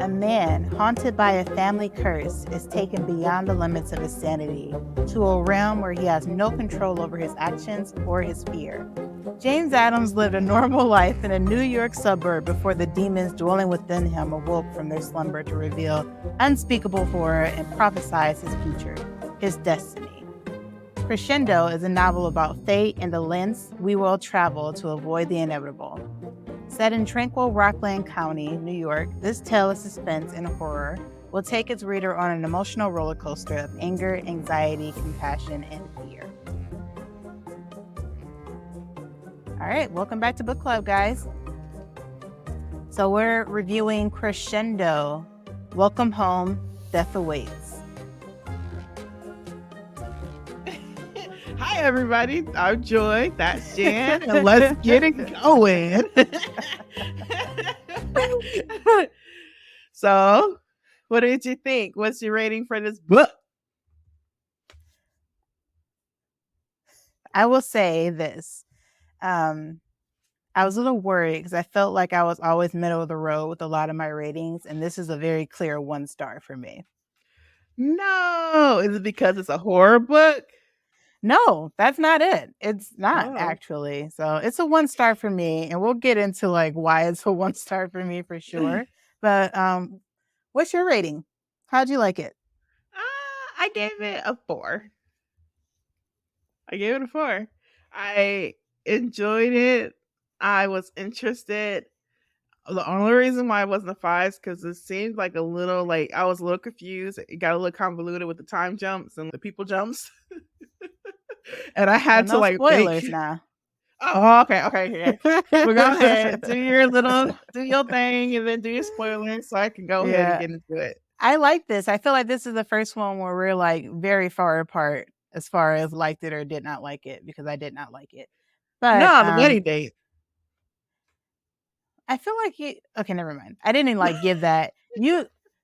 A man, haunted by a family curse, is taken beyond the limits of his sanity to a realm where he has no control over his actions or his fear. James Adams lived a normal life in a New York suburb before the demons dwelling within him awoke from their slumber to reveal unspeakable horror and prophesize his future, his destiny. Crescendo is a novel about fate and the lengths we will travel to avoid the inevitable. Set in tranquil Rockland County, New York, this tale of suspense and horror will take its reader on an emotional roller coaster of anger, anxiety, compassion, and fear. All right, welcome back to Book Club, guys. So we're reviewing Crescendo. Welcome home, Death Awaits. Hi, everybody. I'm Joy. That's Jan. And let's get it going. So, what did you think? What's your rating for this book? I will say this. I was a little worried because I felt like I was always middle of the road with a lot of my ratings, and this is a very clear 1 star for me. No. Is it because it's a horror book? No, that's not it. It's not actually. So it's a 1 star for me, and we'll get into like why it's a 1 star for me for sure. But what's your rating? How'd you like it? I gave it a 4. I enjoyed it. I was interested. The only reason why it wasn't a 5 is because it seemed like I was a little confused. It got a little convoluted with the time jumps and the people jumps. And I had to spoilers now. Oh, okay. Yeah. Well, go ahead, do your thing, and then do your spoilers, so I can go ahead and get into it. I like this. I feel like this is the first one where we're like very far apart as far as liked it or did not like it, because I did not like it. But no, the wedding date. I feel like okay, never mind. I didn't like give that.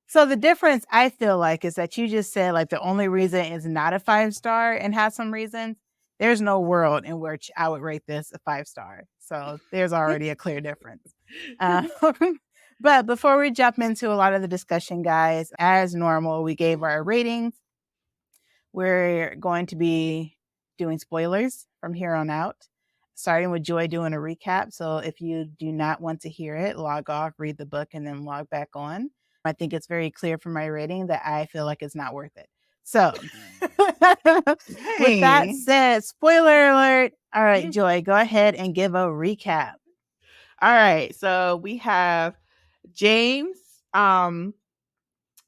So the difference I feel like is that you just said like the only reason it's not a 5 star and has some reasons. There's no world in which I would rate this a 5 star. So there's already a clear difference. But before we jump into a lot of the discussion, guys, as normal, we gave our ratings. We're going to be doing spoilers from here on out, starting with Joy doing a recap. So if you do not want to hear it, log off, read the book, and then log back on. I think it's very clear from my rating that I feel like it's not worth it. So with that said, spoiler alert. All right, Joy, go ahead and give a recap. All right. So we have James.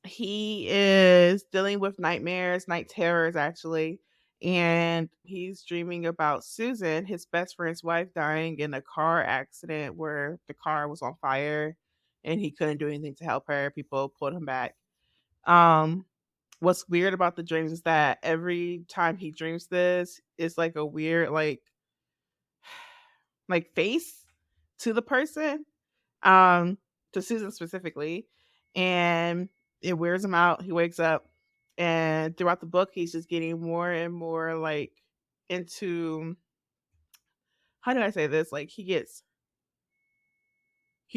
He is dealing with nightmares, night terrors, actually. And he's dreaming about Susan, his best friend's wife, dying in a car accident where the car was on fire and he couldn't do anything to help her. People pulled him back. What's weird about the dreams is that every time he dreams this, it's like a weird like face to the person, to Susan specifically, and it wears him out. He wakes up, and throughout the book, he's just getting more and more like into, how do I say this? Like he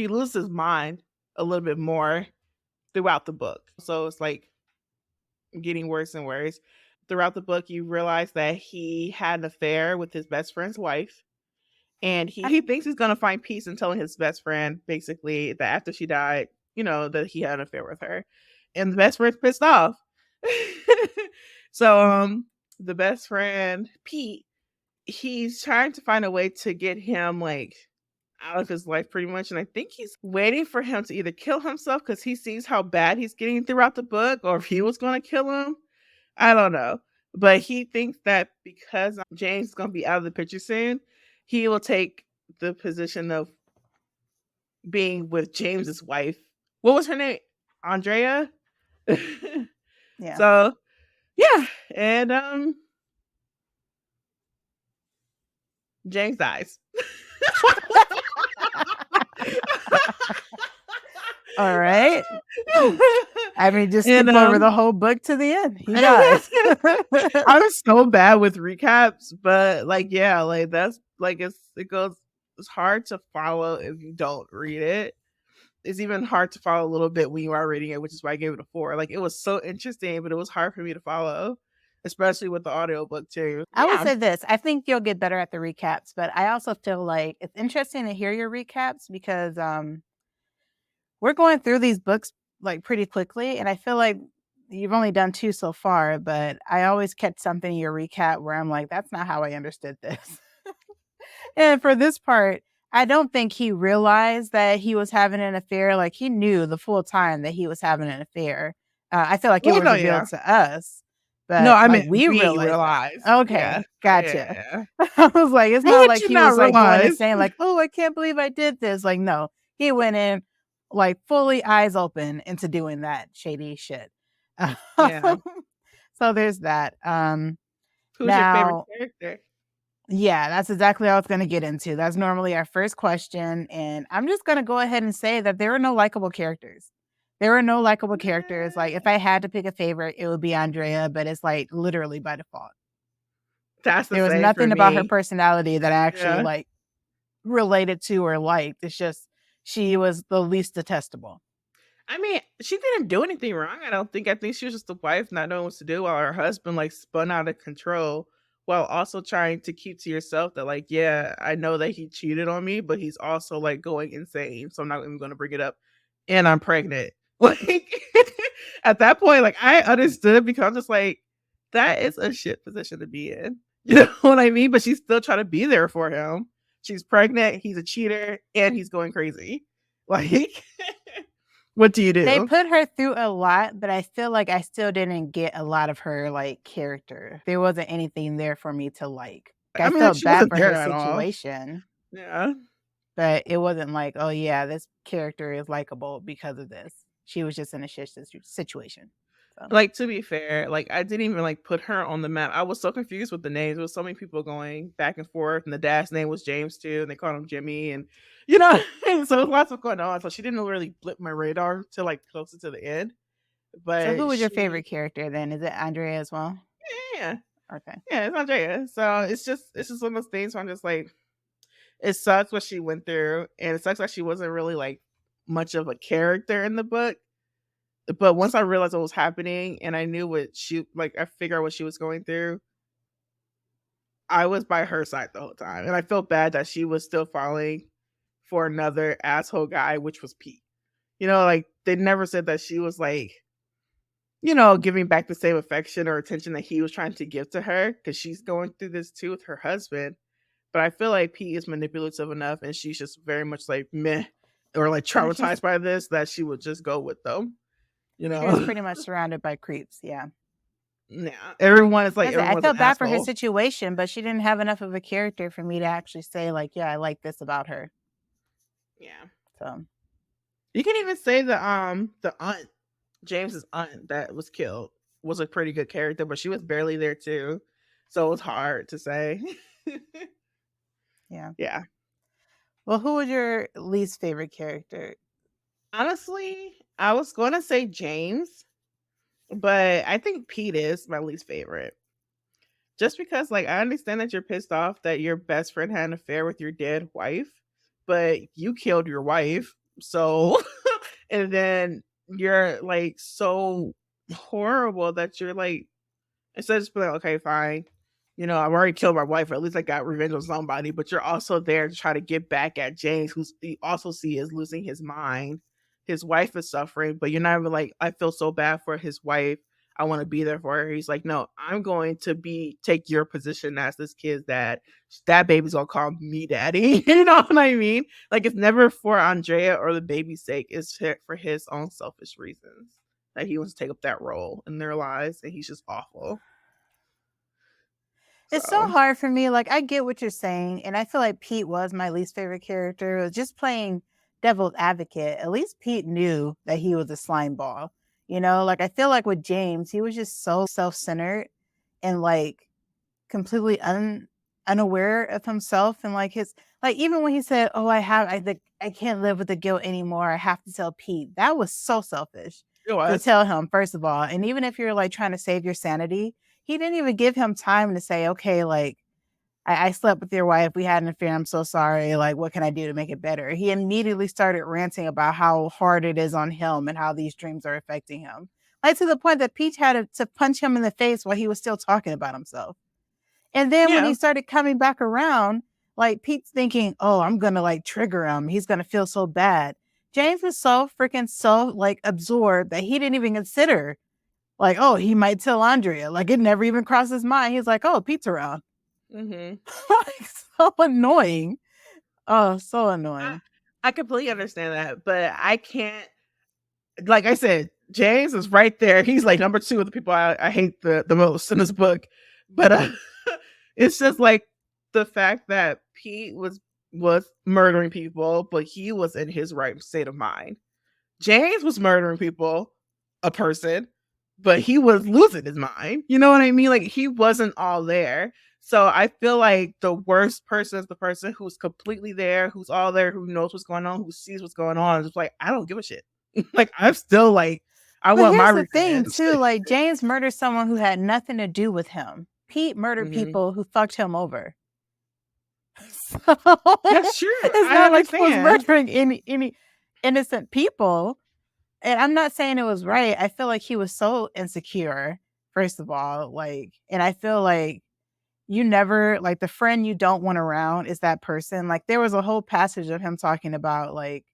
loses his mind a little bit more throughout the book. So it's like getting worse and worse. Throughout the book, you realize that he had an affair with his best friend's wife. And he thinks he's going to find peace in telling his best friend, basically, that after she died, that he had an affair with her. And the best friend's pissed off. So the best friend, Pete, he's trying to find a way to get him, like, out of his life pretty much. And I think he's waiting for him to either kill himself because he sees how bad he's getting throughout the book, or if he was going to kill him. I don't know. But he thinks that because James is going to be out of the picture soon, he will take the position of being with James's wife. What was her name? Andrea? Yeah. So, yeah. And James dies. All right. I mean, just skip over the whole book to the end. He dies. I'm so bad with recaps, but like, yeah, like that's like it's hard to follow if you don't read it. it's even hard to follow a little bit when you are reading it, which is why I gave it a 4. Like, it was so interesting, but it was hard for me to follow, especially with the audiobook too. I would Yeah. say this. I think you'll get better at the recaps, but I also feel like it's interesting to hear your recaps because we're going through these books like pretty quickly, and I feel like you've only done 2 so far, but I always catch something in your recap where I'm like, "That's not how I understood this." And for this part, I don't think he realized that he was having an affair, like, he knew the full time that he was having an affair. I feel like it Well, was no, yeah. revealed to us, No, but, I like, mean, we we realized that. realize. Yeah. Okay, Yeah, gotcha. yeah. I was like, it's What not would like you he not was, like, going and realize? saying, like, "Oh, I can't believe I did this." Like, no. He went in, like, fully eyes open into doing that shady shit. Yeah. So there's that. Who's your favorite Now character? yeah, that's exactly what I was gonna get into. That's normally our first question, and I'm just gonna go ahead and say that there are no likable characters. There are no likable characters. Like, if I had to pick a favorite, it would be Andrea, but it's, like, literally by default. That's the There was same for nothing about her me. personality that I actually, Yeah. like, related to or liked. It's just she was the least detestable. I mean, she didn't do anything wrong, I don't think. I think she was just a wife not knowing what to do while her husband, like, spun out of control while also trying to keep to yourself that, like, yeah, I know that he cheated on me, but he's also, like, going insane, so I'm not even gonna bring it up. And I'm pregnant. Like, at that point, like, I understood because I'm just like, that is a shit position to be in. You know what I mean? But she's still trying to be there for him. She's pregnant, he's a cheater, and he's going crazy. Like, what do you They do? put her through a lot, but I feel like I still didn't get a lot of her, like, character. There wasn't anything there for me to like. I I mean, like, felt she bad wasn't for there her at all. situation, Yeah. but it wasn't like, "Oh, yeah, this character is likable because of this." She was just in a shit situation. So, Like, to be fair, like, I didn't even, like, put her on the map. I was so confused with the names. There was so many people going back and forth, and the dad's name was James too, and they called him Jimmy, and, you know, so there's lots of going on. So she didn't really blip my radar till, like, closer to the end. so who But was your she favorite character then? Is it Andrea as well? yeah. Okay. Yeah, it's Andrea. So it's just one of those things where I'm just like, it sucks what she went through, and it sucks that she wasn't really like much of a character in the book. But once I realized what was happening and I knew what she like, I figured out what she was going through, I was by her side the whole time. And I felt bad that she was still falling for another asshole guy, which was Pete. You know, like they never said that she was like, giving back the same affection or attention that he was trying to give to her because she's going through this too with her husband. But I feel like Pete is manipulative enough and she's just very much like meh or like Yeah, she's traumatized by this that she would just go with them, you she was know? pretty much surrounded by creeps, yeah. Yeah. Everyone is like That's it. I everyone's an felt bad for her asshole. situation, but she didn't have enough of a character for me to actually say, like, "Yeah, I like this about her." Yeah. So You can even say the aunt, James's aunt that was killed was a pretty good character, but she was barely there too. So it was hard to say. yeah. Yeah. Well, who was your least favorite character? Honestly, I was gonna say James, but I think Pete is my least favorite. Just because like I understand that you're pissed off that your best friend had an affair with your dead wife, but you killed your wife. So and then you're like so horrible that you're like instead of just being like, okay, fine. I've already killed my wife, or at least I got revenge on somebody, but you're also there to try to get back at James, who's you also see is losing his mind. His wife is suffering, but you're not even like, I feel so bad for his wife. I want to be there for her. He's like, no, I'm going to take your position as this kid's dad. That baby's gonna call me daddy. You know what I mean? Like it's never for Andrea or the baby's sake. It's for his own selfish reasons that he wants to take up that role in their lives, and he's just awful. It's so So hard for me. Like, I get what you're saying, and I feel like Pete was my least favorite character. It was just playing devil's advocate. At least Pete knew that he was a slime ball. Like I feel like with James, he was just so self-centered and like completely unaware of himself and like his like even when he said, "Oh, I can't live with the guilt anymore. I have to tell Pete." That was so selfish it to was. tell him, first of all. And even if you're like trying to save your sanity, he didn't even give him time to say, "Okay, like I slept with your wife. We had an affair. I'm so sorry. Like, what can I do to make it better? He immediately started ranting about how hard it is on him and how these dreams are affecting him. Like, to the point that Peach had to punch him in the face while he was still talking about himself. And then when Yeah. he started coming back around, like Pete's thinking, oh, I'm going to like trigger him. He's going to feel so bad. James was so like absorbed that he didn't even consider like, oh, he might tell Andrea. Like it never even crossed his mind. He's like, oh, Pete's around. Mhm. Like so annoying. Oh, so I annoying. I completely understand that, but I can't, like I said, James is right there. He's like number 2 of the people I hate the most in this book. But it's just like the fact that Pete was murdering people, but he was in his right state of mind. James was murdering people, a person, but he was losing his mind. You know what I mean? Like he wasn't all there. So I feel like the worst person is the person who's completely there, who's all there, who knows what's going on, who sees what's going on. It's like, I don't give a shit. Like I'm still like, I But want my here's the thing revenge. too, like James murdered someone who had nothing to do with him. Pete murdered Mhm. people who fucked him over. So That's true. it's I not like he was understand. murdering any innocent people. And I'm not saying it was right. I feel like he was so insecure, first of all. Like, and I feel like you never like the friend you don't want around is that person. Like there was a whole passage of him talking about like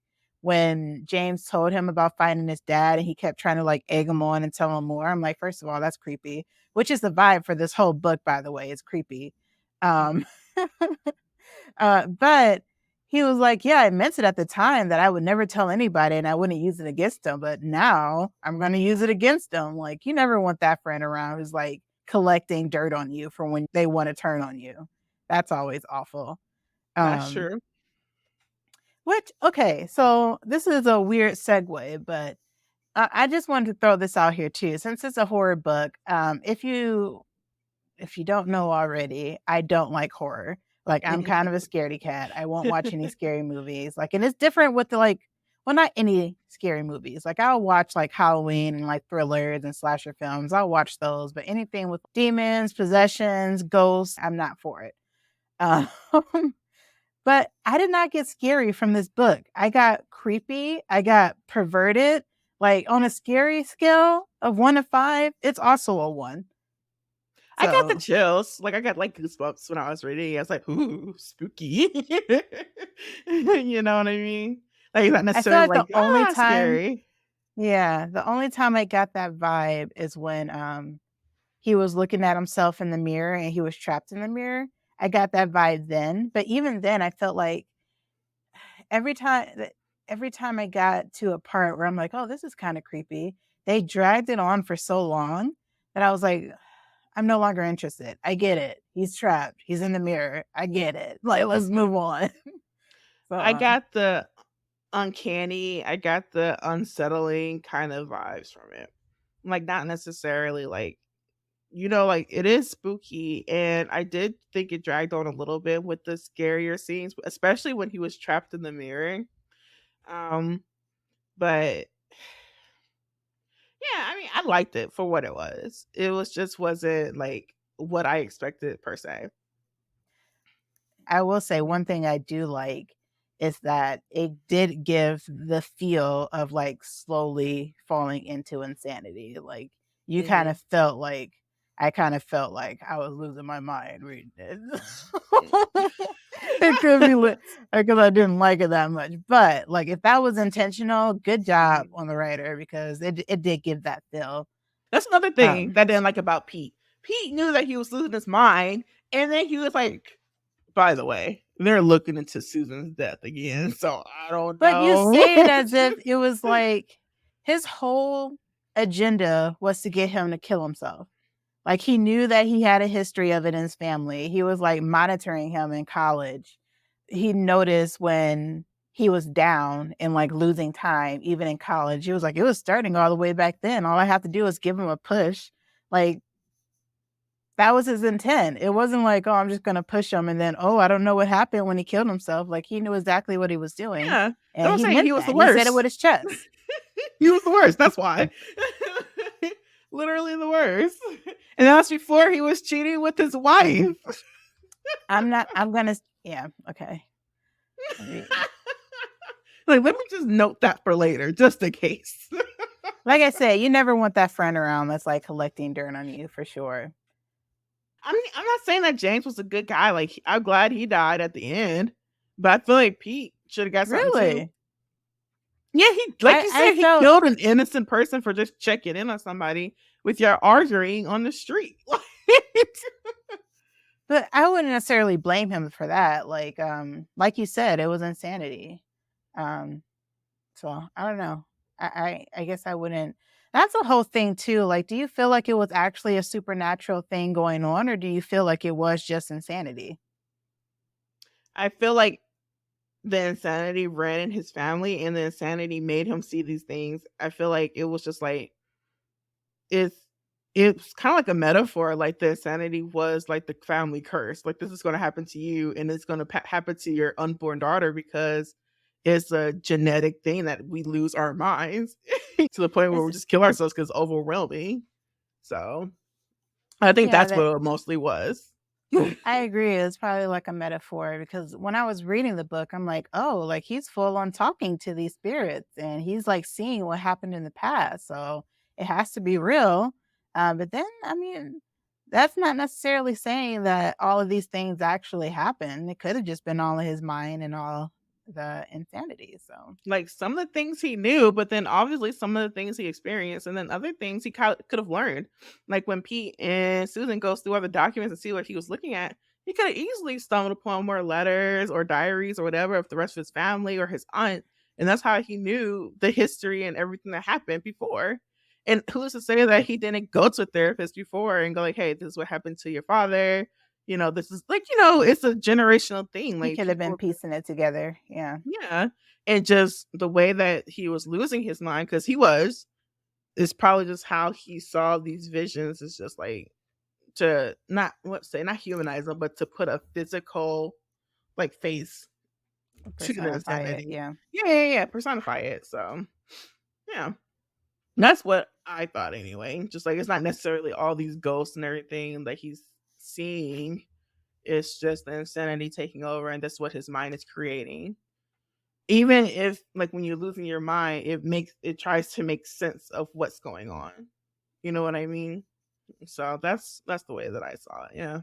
when James told him about finding his dad and he kept trying to like egg him on and tell him more. I'm like, first of all, that's creepy, which is the vibe for this whole book, by the way. It's creepy. Um but he was like, yeah, I meant it at the time that I would never tell anybody and I wouldn't use it against them. But now I'm going to use it against them. Like, you never want that friend around who's like collecting dirt on you for when they want to turn on you. That's always awful. That's Um, true. which, okay, so this is a weird segue, but I just wanted to throw this out here too. Since it's a horror book, if you don't know already, I don't like horror. Like I'm kind of a scaredy cat. I won't watch any scary movies. Like, and it's different with the like, well, not any scary movies. Like I'll watch like Halloween and like thrillers and slasher films. I'll watch those, but anything with demons, possessions, ghosts, I'm not for it. Um, but I did not get scary from this book. I got creepy. I got perverted. Like on a scary scale of 1 to 5, it's also a 1. I got the So chills. Like I got like goosebumps when I was reading. I was like, "Ooh, spooky." You know what I mean? Like not I feel necessarily like the like only time scary. yeah, the only time I got that vibe is when, he was looking at himself in the mirror and he was trapped in the mirror. I got that vibe then, but even then, I felt like every time every time I got to a part where I'm like, "Oh, this is kinda creepy," they dragged it on for so long that I was like, "I'm no longer interested. I get it. He's trapped. He's in the mirror. I get it. Like, let's move on." So, I got the uncanny, I got the unsettling kind of vibes from it. Like not necessarily like, like it is spooky, and I did think it dragged on a little bit with the scarier scenes, especially when he was trapped in the mirror. Um, but yeah, I mean, I liked it for what it was. It was just wasn't like what I expected per se. I will say one thing I do like is that it did give the feel of like slowly falling into insanity. Like you kind Mhm. of felt like I kind of felt like I was losing my mind reading it. It could be because I didn't like it that much, but like if that was intentional, good job Mhm. on the writer because it did give that feel. That's another thing Um, that I didn't like about Pete. Pete knew that he was losing his mind, and then he was like, "By the way, they're looking into Susan's death again, so I don't But you know." say it as if it was like his whole agenda was to get him to kill himself. Like he knew that he had a history of it in his family. He was like monitoring him in college. He noticed when he was down and like losing time, even in college. He was like, it was starting all the way back then. All I have to do is give him a push. Like that was his intent. It wasn't like, oh, I'm just gonna push him and then, oh, I don't know what happened when he killed himself. Like he knew exactly what he was doing. Yeah, that's what And I'm he saying. meant He was the that. He said it with worst. his chest. He was the worst. That's why. Literally the worst. And that's before he was cheating with his wife. I'm gonna yeah, okay. Let me Like, let me just note that for later, just in case. like I said, you never want that friend around that's, like, collecting dirt on you for sure. I mean, I'm not saying that James was a good guy. Like, I'm glad he died at the end, but I feel like Pete should have got something too. Really? Yeah, he, like you I said, he felt killed an innocent person for just checking in on somebody with your arguing on the street. but I wouldn't necessarily blame him for that, like you said, it was insanity. Um, so I don't know. I guess I wouldn't that's the whole thing too, like, do you feel like it was actually a supernatural thing going on, or do you feel like it was just insanity? I feel like the insanity ran in his family, and the insanity made him see these things. I feel like it was just like it's it's kind of like a metaphor. Like the insanity was like the family curse. Like this is going to happen to you, and it's going to happen to your unborn daughter because it's a genetic thing that we lose our minds to the point where It's we just kill ourselves because it's overwhelming. So I think yeah, that's that what it mostly was. I agree. It's probably like a metaphor because when I was reading the book, I'm like, oh, like he's full on talking to these spirits and he's like seeing what happened in the past. So it has to be real. But then, I mean, that's not necessarily saying that all of these things actually happened. It could have just been all in his mind and all the insanity. So Like some of the things he knew, but then obviously some of the things he experienced, and then other things he could have learned. Like when Pete and Susan goes through other documents and see what he was looking at, he could have easily stumbled upon more letters or diaries or whatever of the rest of his family or his aunt, and that's how he knew the history and everything that happened before. And who's to say that he didn't go to a therapist before and go like, "Hey, this is what happened to your father." This is like, it's a generational thing. he Like could have people been piecing it together. Yeah. yeah, and just the way that he was losing his mind, because he was, is probably just how he saw these visions is just like to not let's say not humanize them, but to put a physical like face to the Personify it. insanity. Yeah. Yeah, yeah, yeah, personify it. So yeah, that's what I thought anyway. Just like it's not necessarily all these ghosts and everything that he's seeing. It's just the insanity taking over, and that's what his mind is creating. Even if like when you're losing your mind, it tries to make sense of what's going on. You know what I mean? So that's the way that I saw it. Yeah.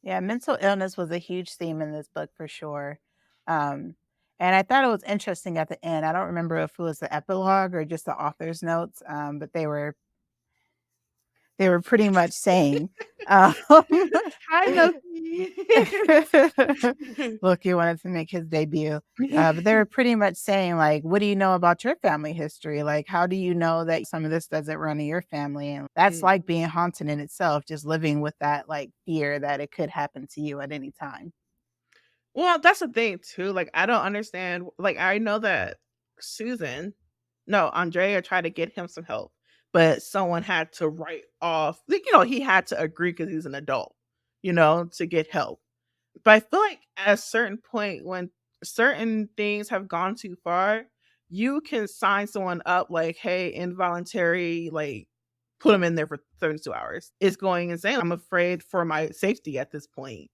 Yeah, mental illness was a huge theme in this book for sure. Um, and I thought it was interesting at the end. I don't remember if it was the epilogue or just the author's notes, but they were pretty much saying, um, Hi, Loki. look, he wanted to make his debut. But they were pretty much saying, like, what do you know about your family history? Like, how do you know that some of this doesn't run in your family? And that's Mm. like being haunted in itself, just living with that like fear that it could happen to you at any time. Well, that's the thing too. Like I don't understand. Like I know that Susan, no, Andrea tried to get him some help, but someone had to write off. Like he had to agree because he's an adult. To get help. But I feel like at a certain point when certain things have gone too far, you can sign someone up like, hey, involuntary, like put them in there for 32 hours. It's going insane. I'm afraid for my safety at this point.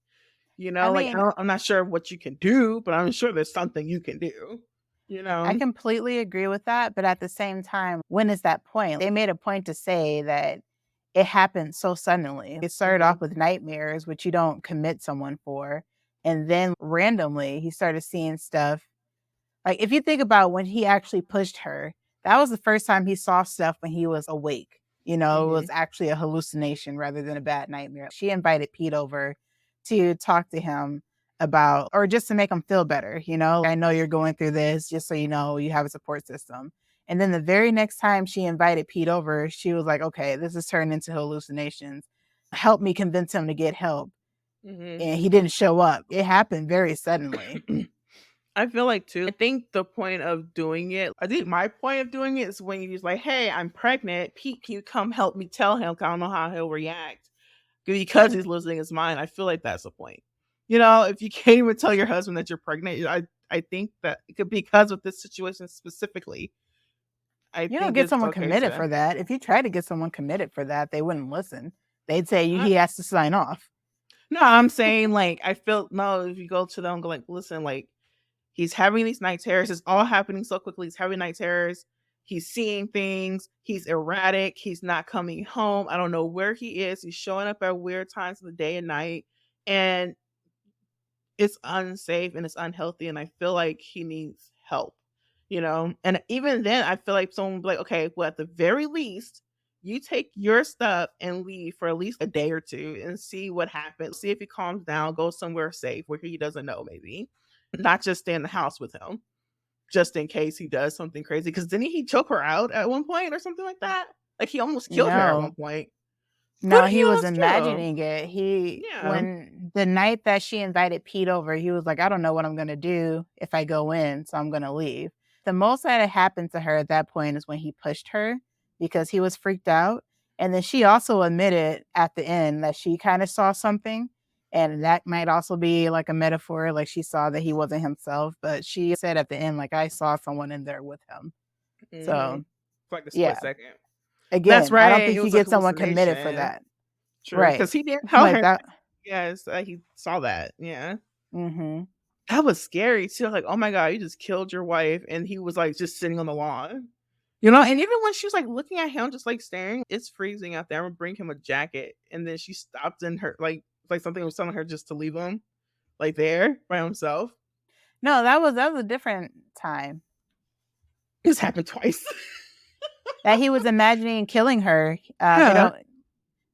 I Like mean, I'm not sure what you can do, but I'm sure there's something you can do. You I know? completely agree with that, but at the same time, when is that point? They made a point to say that it happened so suddenly. It started Mhm. off with nightmares, which you don't commit someone for, and then randomly he started seeing stuff. Like, if you think about when he actually pushed her, that was the first time he saw stuff when he was awake. It was Mhm. actually a hallucination rather than a bad nightmare. She invited Pete over to talk to him about or just to make him feel better, "I know you're going through this, just so you know you have a support system." And then the very next time she invited Pete over, she was like, "Okay, this is turning into hallucinations. Help me convince him to get help." Mhm. And he didn't show up. It happened very suddenly. I feel like too. I think the point of doing it, I think my point of doing it is when you're just like, hey, I'm pregnant. Pete, can you come help me tell him? 'Cause I don't know how he'll react because he's losing his mind. I feel like that's the point. If you can't even tell your husband that you're pregnant, I think that it could because of this situation specifically. I You don't think get it's someone okay committed to. for that. If you try to get someone committed for that, they wouldn't listen. They'd say I, he has to sign off. No, I'm saying like I feel no. If you go to them, go like, listen, like he's having these night terrors. It's all happening so quickly. He's having night terrors. He's seeing things. He's erratic. He's not coming home. I don't know where he is. He's showing up at weird times of the day and night, and it's unsafe and it's unhealthy. And I feel like he needs help. And even then, I feel like someone would be like, okay, well, at the very least, you take your stuff and leave for at least a day or two and see what happens. See if he calms down, go somewhere safe where he doesn't know, maybe. Not just stay in the house with him, just in case he does something crazy. Because didn't he choke her out at one point or something like that? Like he almost killed her at one No. point. Who No, did he he was almost kill? imagining it. He Yeah. when the night that she invited Pete over, he was like, "I don't know what I'm gonna do if I go in, so I'm gonna leave." The most that had happened to her at that point is when he pushed her because he was freaked out. And then she also admitted at the end that she kind of saw something. And that might also be like a metaphor, like she saw that he wasn't himself. But she said at the end, like, I saw someone in there with him. Mm-hmm. So For like a split yeah. second. That's Again, I don't right. It think you was a get someone committed for hallucination. that. True. Right. Because he didn't tell Like her. that. Yes, he saw that. Yeah. Mhm. That was scary too. Like, oh my God, you just killed your wife. And he was like just sitting on the lawn. And even when she was like looking at him, just like staring, it's freezing out there. I'm gonna bring him a jacket. And then she stopped in her like something was telling her just to leave him like there by himself. No, that was a different time. This happened twice. That he was imagining killing her. They Yeah. don't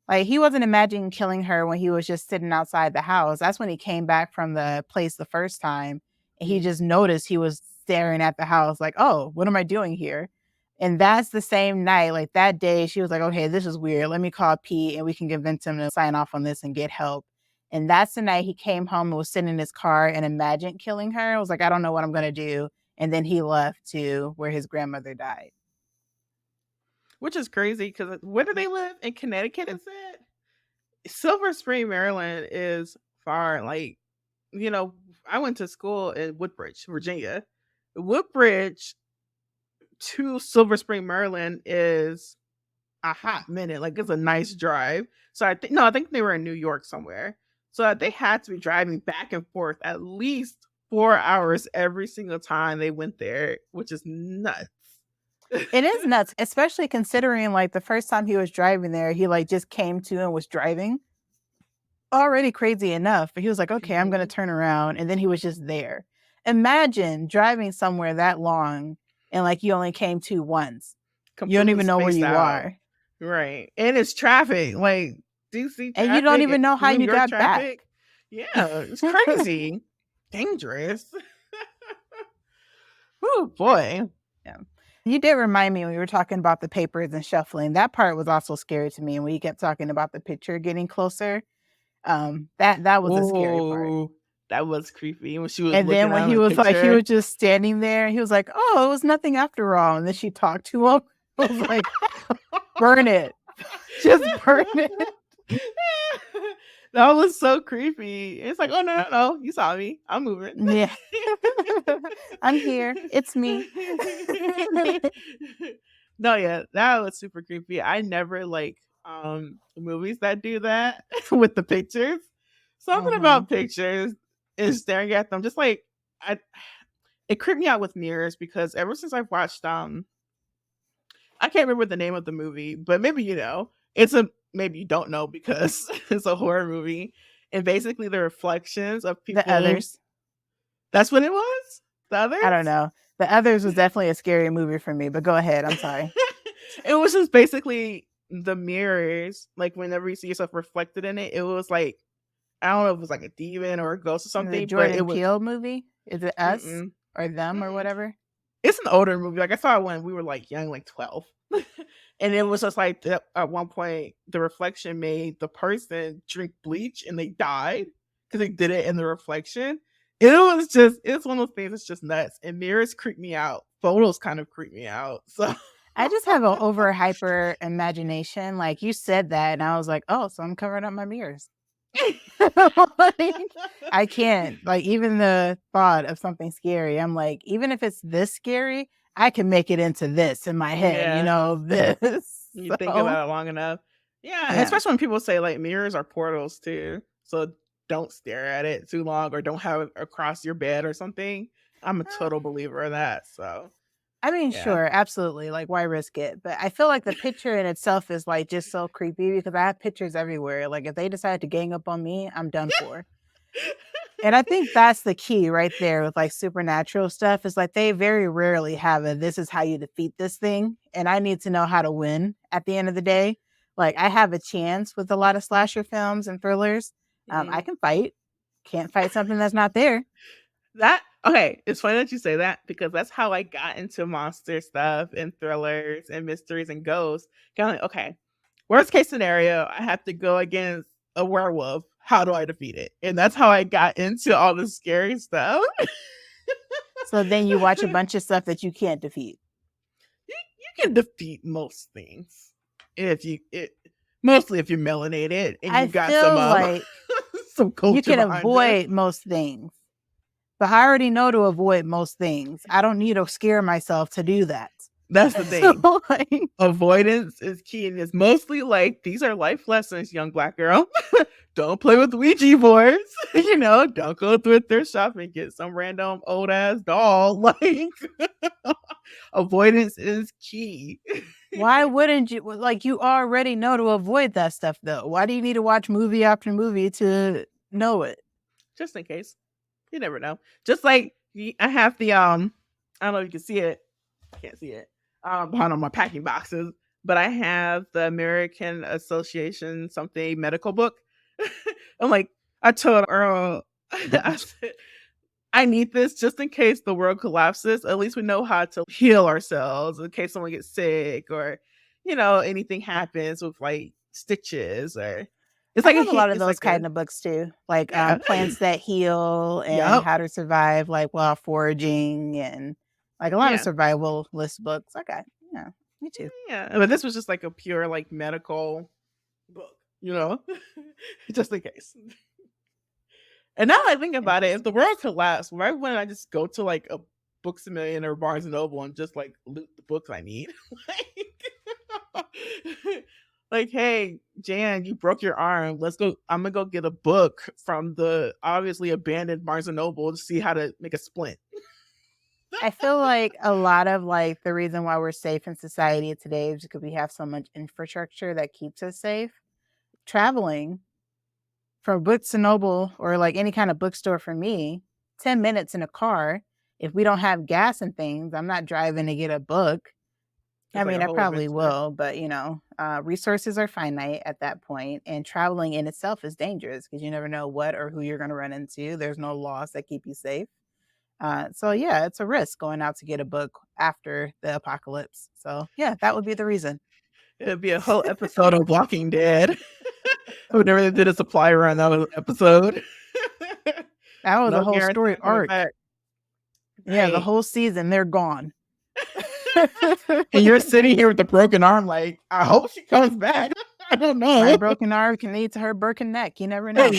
like he wasn't imagining killing her when he was just sitting outside the house. That's when he came back from the place the first time. And he Mm. just noticed he was staring at the house like, "Oh, what am I doing here?" And that's the same night, like that day, she was like, "Okay, this is weird. Let me call Pete and we can convince him to sign off on this and get help." And that's the night he came home and was sitting in his car and imagined killing her. I was like, "I don't know what I'm gonna do." And then he left to where his grandmother died. Which is crazy because where do they live? In Connecticut, is it? Silver Spring, Maryland is far. Like, you know, I went to school in Woodbridge, Virginia. Woodbridge to Silver Spring, Maryland is a hot minute. Like, it's a nice drive. So I think, no, I think they were in New York somewhere. So they had to be driving back and forth at least 4 hours every single time they went there, which is nuts. It is nuts, especially considering like the first time he was driving there, he like just came to and was driving. Already crazy enough, but he was like, "Okay, I'm gonna Mhm. turn around," and then he was just there. Imagine driving somewhere that long and like you only came to once. You don't Completely even know where spaced you out. are, Right. And it's traffic, like DC and you don't traffic and even know how New you York got back. traffic. Yeah, it's crazy. Dangerous. Oh boy. Yeah. You did remind me when we were talking about the papers and shuffling. That part was also scary to me, and when you kept talking about the picture getting closer, that was a scary part. Oh, that was creepy when she was And looking then at when him in he the was like he picture. was just standing there, and he was like, "Oh, it was nothing after all," and then she talked to him. I was like, "Burn it. Just burn it." That was so creepy. It's like, oh no, no, no, you saw me. I'm moving. Yeah. I'm here. It's me. No, yeah, that was super creepy. I never like movies that do that with the pictures. Something Mhm. about pictures is staring at them. Just like I it creeped me out with mirrors because ever since I've watched I can't remember the name of the movie, but maybe you know. It's a maybe you don't know because it's a horror movie. And basically the reflections of The people. Others. That's what it was? The I don't others? know. The Others was definitely a scary movie for me, but go ahead. I'm sorry. It was just basically the mirrors. Like whenever you see yourself reflected in it, it was like I don't know if it was like a demon or a ghost or The something, but it Jordan was Peele movie? Is it Us mm-mm, or Them or mm-mm. whatever? It's an older movie. Like I saw it when we were like young, like 12. And it was just like at one point the reflection made the person drink bleach and they died because they did it in the reflection. It's one of those things that's just nuts. And mirrors creep me out. Photos kind of creep me out. So I just have an over hyper imagination. Like you said that, and I was like, "Oh, so I'm covering up my mirrors." Like, I can't. Like even the thought of something scary, I'm like, even if it's this scary, I can make it into this in my head. yeah, This. you think So about it long enough. Yeah, yeah. especially when people say like mirrors are portals too. So don't stare at it too long or don't have it across your bed or something. I'm a Uh, total believer in that. So I mean, yeah. sure, absolutely. Like, why risk it? But I feel like the picture in itself is like just so creepy because I have pictures everywhere. Like, if they decide to gang up on me, I'm done for. And I think that's the key right there with like supernatural stuff is like they very rarely have a this is how you defeat this thing. And I need to know how to win at the end of the day. Like I have a chance with a lot of slasher films and thrillers. I Mm. can fight. Can't fight something that's not there. That okay, it's funny that you say that because that's how I got into monster stuff and thrillers and mysteries and ghosts. Kind of like, okay, worst case scenario, I have to go against a werewolf. How do I defeat it? And that's how I got into all the scary stuff. So then you watch a bunch of stuff that you can't defeat. You can defeat most things if you it mostly if you're melanated and I you got some feel like some you culture can behind you. avoid most things. But I already know to avoid most things. I don't need to scare myself to do that. That's the So, thing. like, Avoidance is key, and it's mostly like these are life lessons, young black girl. Don't play with Ouija boards. Don't go through a thrift shop and get some random old ass doll. Like avoidance is key. why wouldn't you? Like, you already know to avoid that stuff, though. Why do you need to watch movie after movie to know it? Just in case. You never know. Just like I have the I don't know if you can see it. I can't see it. Behind on my packing boxes, but I have the American Association something medical book. I'm like, I told Earl, I said, I need this just in case the world collapses. At least we know how to heal ourselves in case someone gets sick or, anything happens with like stitches or it's I like a have a lot of it's those like a kind of books too, like yeah. plants that heal and Yep. how to survive, like while foraging, and like a lot of Yeah. survival list books. Okay, yeah, me too. Yeah. But this was just like a pure like medical book, just in case. And now I think about it, if the Interesting. world collapsed, why wouldn't I just go to like a Books a Million or Barnes and Noble and just like loot the books I need? like, like, hey, Jan, you broke your arm. Let's go. I'm gonna go get a book from the obviously abandoned Barnes and Noble to see how to make a splint. I feel like a lot of like the reason why we're safe in society today is because we have so much infrastructure that keeps us safe. Traveling from Books and Noble or like any kind of bookstore for me, 10 minutes in a car. If we don't have gas and things, I'm not driving to get a book. I It's like mean, a I whole probably adventure. will, but resources are finite at that point, and traveling in itself is dangerous because you never know what or who you're going to run into. There's no laws that keep you safe. So yeah, it's a risk going out to get a book after the apocalypse. So yeah, that would be the reason. It'd be a whole episode of Walking Dead. Whenever they did a supply run, that was an episode. That was a No whole guarantee story I'm coming arc. back. Yeah, the Right. whole season, they're gone. And you're sitting here with a broken arm, like, I hope she comes back. I don't My know. broken arm can lead to her broken neck. You never know.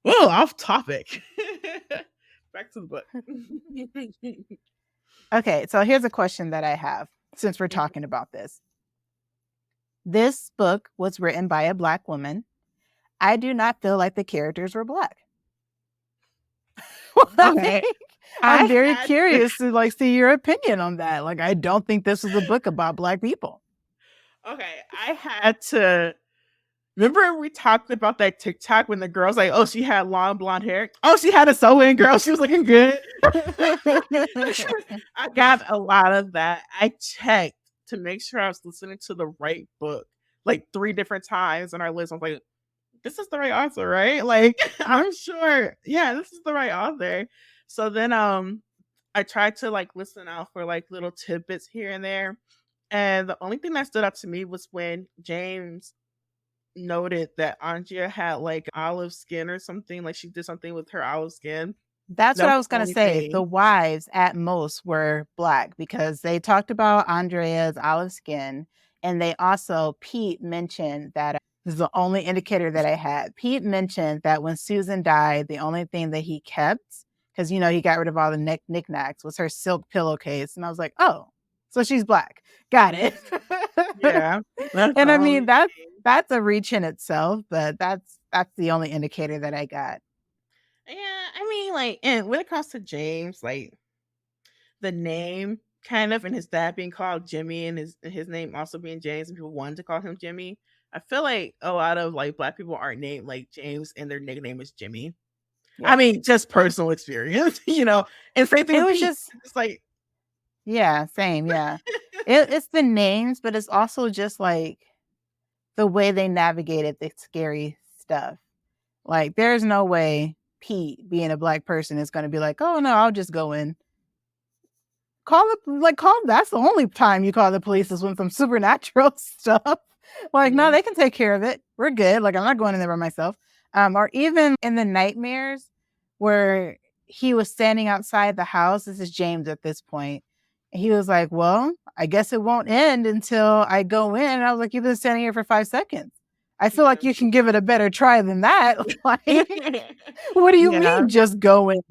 Well, off topic. Back to the book. Okay, so here's a question that I have since we're talking about this. This book was written by a Black woman. I do not feel like the characters were Black. Okay. I'm very curious to like see your opinion on that. Like, I don't think this was a book about Black people. Okay, I had to remember we talked about that TikTok when the girl's like, oh, she had long blonde hair. Oh, she had a sew-in girl. She was looking good. I got a lot of that. I checked to make sure I was listening to the right book like 3 different times on our list. I was like, this is the right author, right? Like, I'm sure. Yeah, this is the right author. So then I tried to like listen out for like little tidbits here and there. And the only thing that stood out to me was when James noted that Andrea had like olive skin or something, like she did something with her olive skin. That's That what was I was the going to only say. The thing. wives at most were Black because they talked about Andrea's olive skin. And they also, Pete mentioned that this is the only indicator that I had. Pete mentioned that when Susan died, the only thing that he kept, because, he got rid of all the knickknacks, was her silk pillowcase. And I was like, oh, so she's Black. Got it. Yeah. That's And the I mean, only that's thing. that's a reach in itself, but that's That's the only indicator that I got. Yeah, I mean, like, and when it comes to James, like the name kind of and his dad being called Jimmy and his name also being James and people wanted to call him Jimmy. I feel like a lot of like black people aren't named like James and their nickname is Jimmy. I Yeah. mean, just personal experience, and same thing It with was Pete. just It's like yeah, same, yeah. It's the names, but it's also just, like, the way they navigated the scary stuff. Like, there's no way Pete, being a Black person, is gonna be like, "Oh, no, I'll just go in." Call that's the only time you call the police is when some supernatural stuff. Like, no, mhm. they can take care of it. We're good. Like, I'm not going in there by myself. Or even in the nightmares where he was standing outside the house. This is James at this point. And he was like, well, I guess it won't end until I go in. And I was like, you've been standing here for 5 seconds. I feel like you can give it a better try than that. Like, what do you Yeah. mean just go in?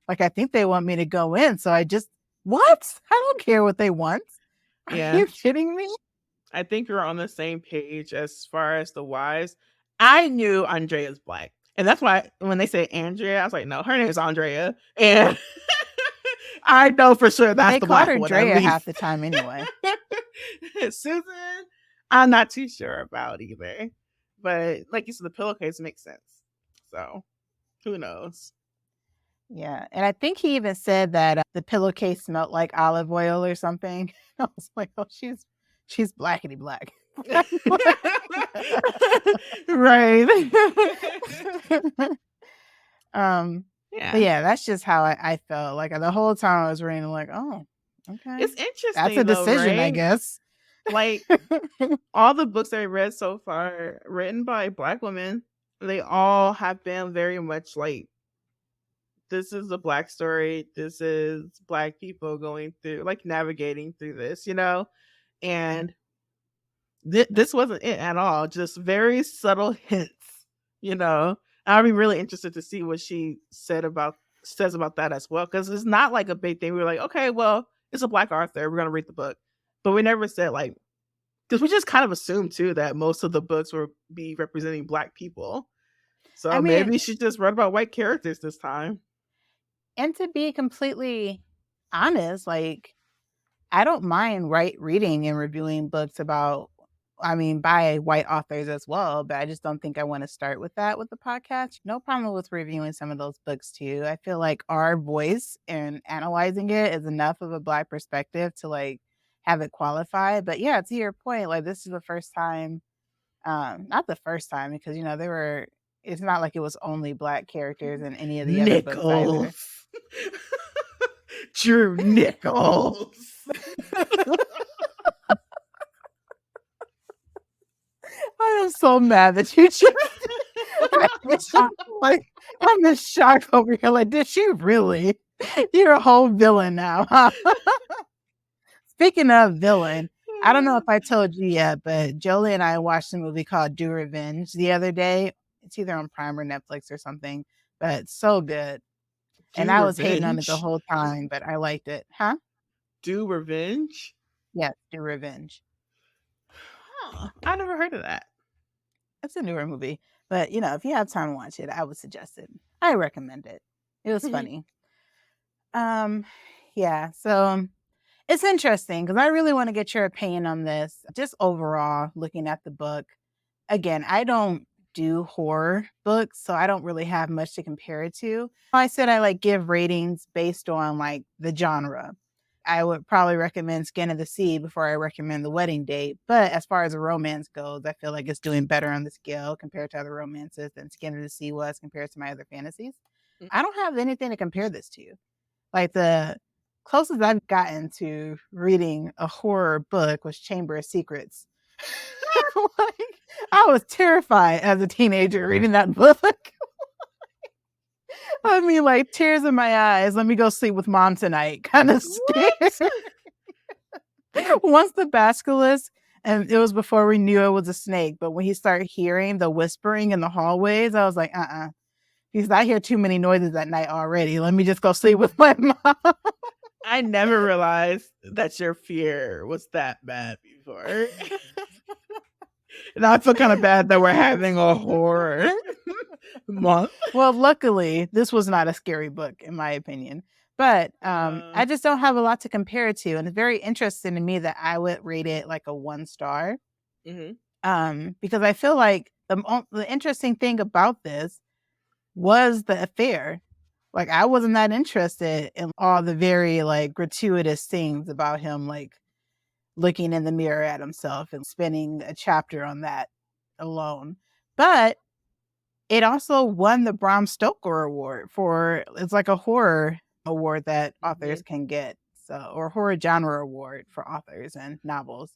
Like, I think they want me to go in. So I just, what? I don't care what they want. Are Yeah. you kidding me? I think we're on the same page as far as the whys. I knew Andrea's Black. And that's why when they say Andrea, I was like, no, her name is Andrea. And I know for sure that's They the called Black her one at Drea half least. the time anyway. Susan, I'm not too sure about either. But like you said, the pillowcase makes sense. So who knows? Yeah. And I think he even said that the pillowcase smelled like olive oil or something. I was like, oh, she's blackety black. Right. But Yeah. yeah, that's just how I felt. Like the whole time I was reading, like, oh, okay. It's That's a interesting though, decision, I right? guess. Like all the books I read so far written by Black women, they all have been very much like this is a Black story. This is Black people going through, like navigating through this, and this wasn't it at all. Just very subtle hints, you know. I'll be really interested to see what she says about that as well, because it's not like a big thing. We were like, okay, well, it's a Black author. We're gonna read the book, but we never said like because we just kind of assumed too that most of the books would be representing Black people. I So mean, maybe she just wrote about white characters this time. and to be completely honest, like I don't mind reading and reviewing books about, I mean, by white authors as well, but I just don't think I want to start with that with the podcast. No problem with reviewing some of those books too. I feel like our voice and analyzing it is enough of a Black perspective to like have it qualify. But yeah, to your point, like this is the first time, not the first time because there were. It's not like it was only Black characters in any of the other books either. Nichols. Drew Nichols. I am so mad that you just like I'm in shock over here. Like, did she really? You're a whole villain now, huh? Speaking of villain, I don't know if I told you yet, but Jolie and I watched a movie called Do Revenge the other day. It's either on Prime or Netflix or something, but it's so good. And Do I was hating on it the Revenge. whole time, but I liked it. Huh? Do Revenge. Yes, Do Revenge. Huh, I never heard of that. It's a newer movie, but if you have time to watch it, I would suggest it. I recommend it. It was funny. Yeah, so it's interesting because I really want to get your opinion on this. Just overall, looking at the book. Again, I don't do horror books, so I don't really have much to compare it to. I said I like give ratings based on like the genre. I would probably recommend Skin of the Sea before I recommend The Wedding Date. But as far as a romance goes, I feel like it's doing better on the scale compared to other romances than Skin of the Sea was compared to my other fantasies. I don't have anything to compare this to. Like the closest I've gotten to reading a horror book was Chamber of Secrets. Like, I was terrified as a teenager reading that book. I mean, like tears in my eyes. Let me go sleep with mom tonight. Kind of scared. Once the basilisk, and it was before we knew it was a snake, but when he started hearing the whispering in the hallways, I was like, because I hear too many noises at night already. Let me just go sleep with my mom. I never realized that your fear was that bad before. And I feel kind of bad that we're having a horror. month. Well, luckily, this was not a scary book, in my opinion. But I just don't have a lot to compare it to. And it's very interesting to me that I would rate it like a 1 star. Mhm. Because I feel like the interesting thing about this was the affair. Like, I wasn't that interested in all the very like gratuitous things about him, like looking in the mirror at himself and spending a chapter on that alone. But it also won the Bram Stoker Award it's like a horror award that authors Mhm. can get. So, or horror genre award for authors and novels.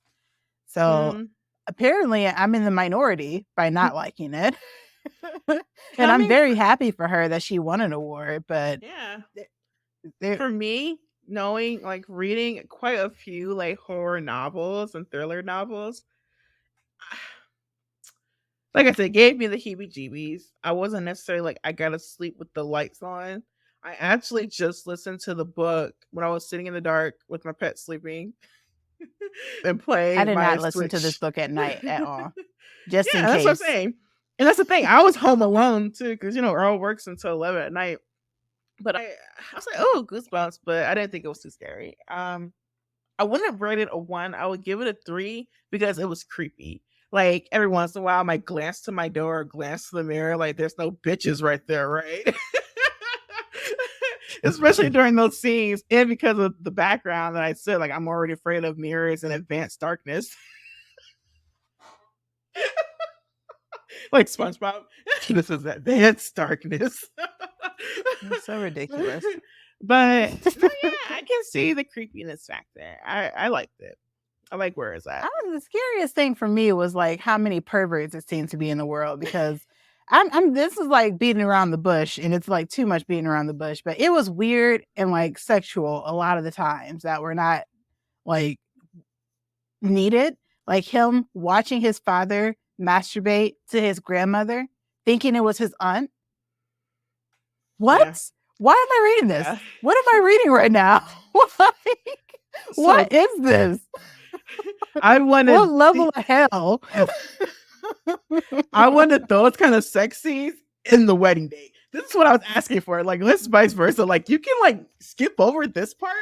So Hmm. apparently I'm in the minority by not liking it. And I'm Coming very happy for her that she won an award, but Yeah. there For me, knowing like reading quite a few like horror novels and thriller novels, like I said, it gave me the heebie-jeebies. I wasn't necessarily like I gotta sleep with the lights on. I actually just listened to the book when I was sitting in the dark with my pet sleeping and I playing did my not listen to this Switch. book at night at all, just Yeah, in that's what I'm case. saying. And that's the thing. I was home alone too, because Earl works until 11 at night. But I was like, oh, goosebumps, but I didn't think it was too scary. I wouldn't rate it a 1. I would give it a 3 because it was creepy. Like every once in a while, I might glance to my door, glance to the mirror, like there's no bitches right there, right? Especially during those scenes, and because of the background that I said, like I'm already afraid of mirrors and advanced darkness, like SpongeBob. This is advanced darkness. It's so ridiculous. But no, yeah, I can see the creepiness factor. I liked it. I like where it's at. The scariest thing for me was like how many perverts it seems to be in the world, because this is like beating around the bush, and it's like too much beating around the bush, but it was weird and like sexual a lot of the times that were not like needed. Like him watching his father masturbate to his grandmother, thinking it was his aunt. Yeah, What? Why am I reading this? yeah. What am I reading right now? Like, So what is this? I What wanted level of hell? I wanted those kind of sex scenes in the wedding date. This is what I was asking for. Like, let's vice versa. Like, you can like skip over this part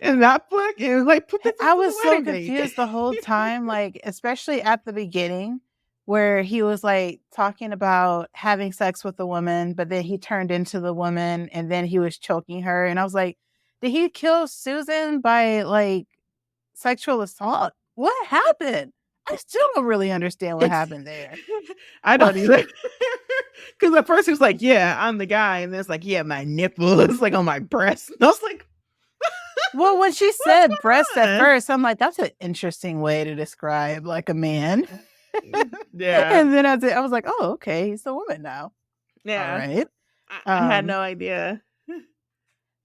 in that book and like put this I into was the so wedding date. confused the whole time, like, especially at the beginning where he was like talking about having sex with a woman, but then he turned into the woman and then he was choking her. And I was like, did he kill Susan by like sexual assault? What happened? I still don't really understand what It's happened there. I don't either. Because at first he was like, "Yeah, I'm the guy," and then it's like, "Yeah, my nipple is like on my breast." And I was like, Well, when she "What's said breast at going on?" first, I'm like, that's an interesting way to describe like a man. Yeah, And then I was like, oh, okay, he's a woman now. All yeah. right. I had Um, no idea.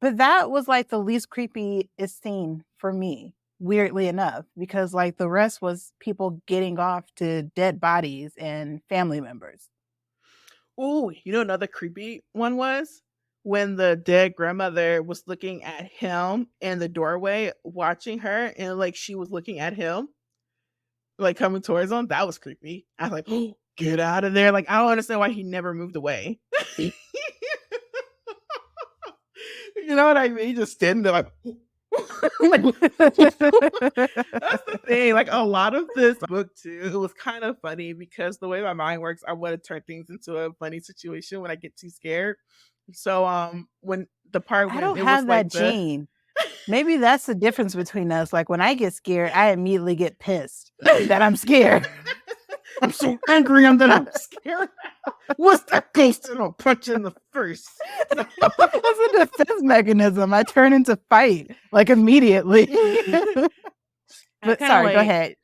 but that was like the least creepiest scene for me, weirdly enough, because like the rest was people getting off to dead bodies and family members. Oh, another creepy one was when the dead grandmother was looking at him in the doorway, watching her, and like she was looking at him, like coming towards him. That was creepy. I was like, oh, get out of there. Like, I don't understand why he never moved away. You know what I mean? Just standing there like, like that's the thing. Like a lot of this book too, it was kind of funny because the way my mind works, I want to turn things into a funny situation when I get too scared. So when the part I when don't it was have that like the gene. Maybe that's the difference between us. Like when I get scared, I immediately get pissed that I'm scared. I'm so angry and then I'm scared. What's that ghost? And I'll punch you in the face. That's a defense mechanism. I turn into fight like immediately. I But kind of sorry, go like ahead.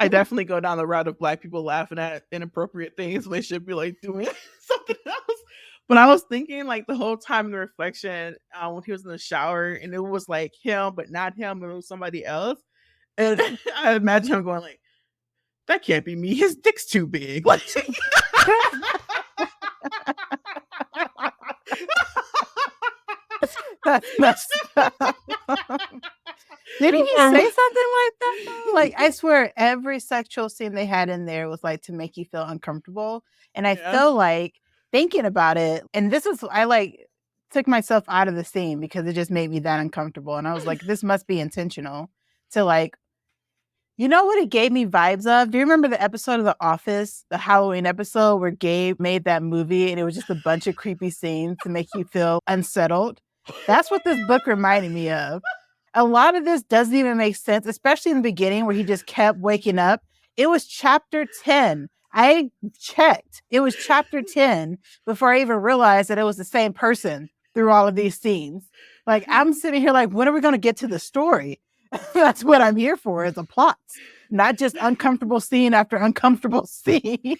I definitely go down the route of black people laughing at inappropriate things when they should be like doing something else. But I was thinking like the whole time in the reflection when he was in the shower and it was like him, but not him, it was somebody else. And I imagine him going like, that can't be me. His dick's too big. Like, That's messed up. Didn't he Um, say something like that though? Like, I swear every sexual scene they had in there was, like, to make you feel uncomfortable, and I yeah. feel like thinking about it and this is I, like, took myself out of the scene because it just made me that uncomfortable, and I was like, "This must be intentional to, like." You know what it gave me vibes of? Do you remember the episode of The Office, the Halloween episode where Gabe made that movie and it was just a bunch of creepy scenes to make you feel unsettled? That's what this book reminded me of. A lot of this doesn't even make sense, especially in the beginning where he just kept waking up. It was chapter 10. I checked. It was chapter 10 before I even realized that it was the same person through all of these scenes. Like, I'm sitting here like, when are we going to get to the story? That's what I'm here for, is a plot, not just uncomfortable scene after uncomfortable scene.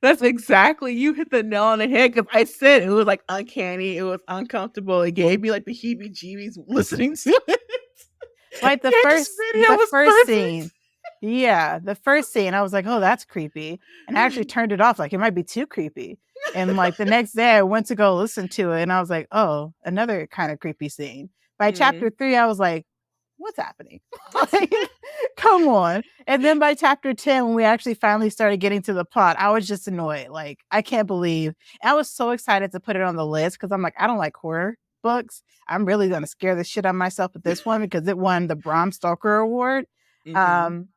That's exactly, you hit the nail on the head because I said it was like uncanny, it was uncomfortable. It gave me like the heebie-jeebies listening to it. Like Yeah, this video the was first perfect. scene. Yeah, the first scene, I was like, "Oh, that's creepy." And I actually turned it off, like, it might be too creepy. And, like, the next day, I went to go listen to it, and I was like, "Oh, another kinda creepy scene." By chapter Mhm. 3, I was like, "What's happening?" Like, come on. And then by chapter 10, when we actually finally started getting to the plot, I was just annoyed, like, I can't believe I was so excited to put it on the list because 'cause I'm like, I don't like horror books. I'm really gonna scare the shit out of myself with this one because it won the Brom Stoker Award. Mhm. Um,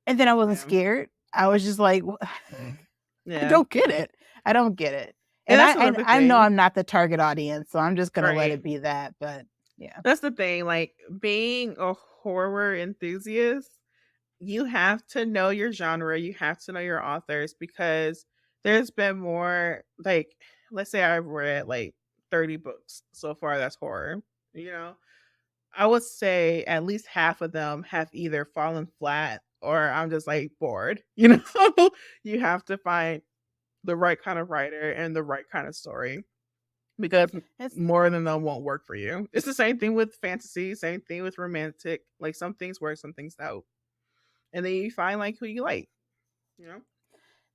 and then I wasn't Yeah. scared. I was just like, I Yeah. don't get it. I don't get it. And And that's another I know thing. I'm not the target audience, so I'm just gonna let Right. it be that, but yeah. That's the thing, like, being a horror enthusiast, you have to know your genre, you have to know your authors because there's been more like, let's say I've read like 30 books so far that's horror, you know? I would say at least half of them have either fallen flat or I'm just like bored, you know? You have to find the right kind of writer and the right kind of story because It's more than them won't work for you. It's the same thing with fantasy, same thing with romantic. Like some things work, some things don't. And then you find like who you like, you know?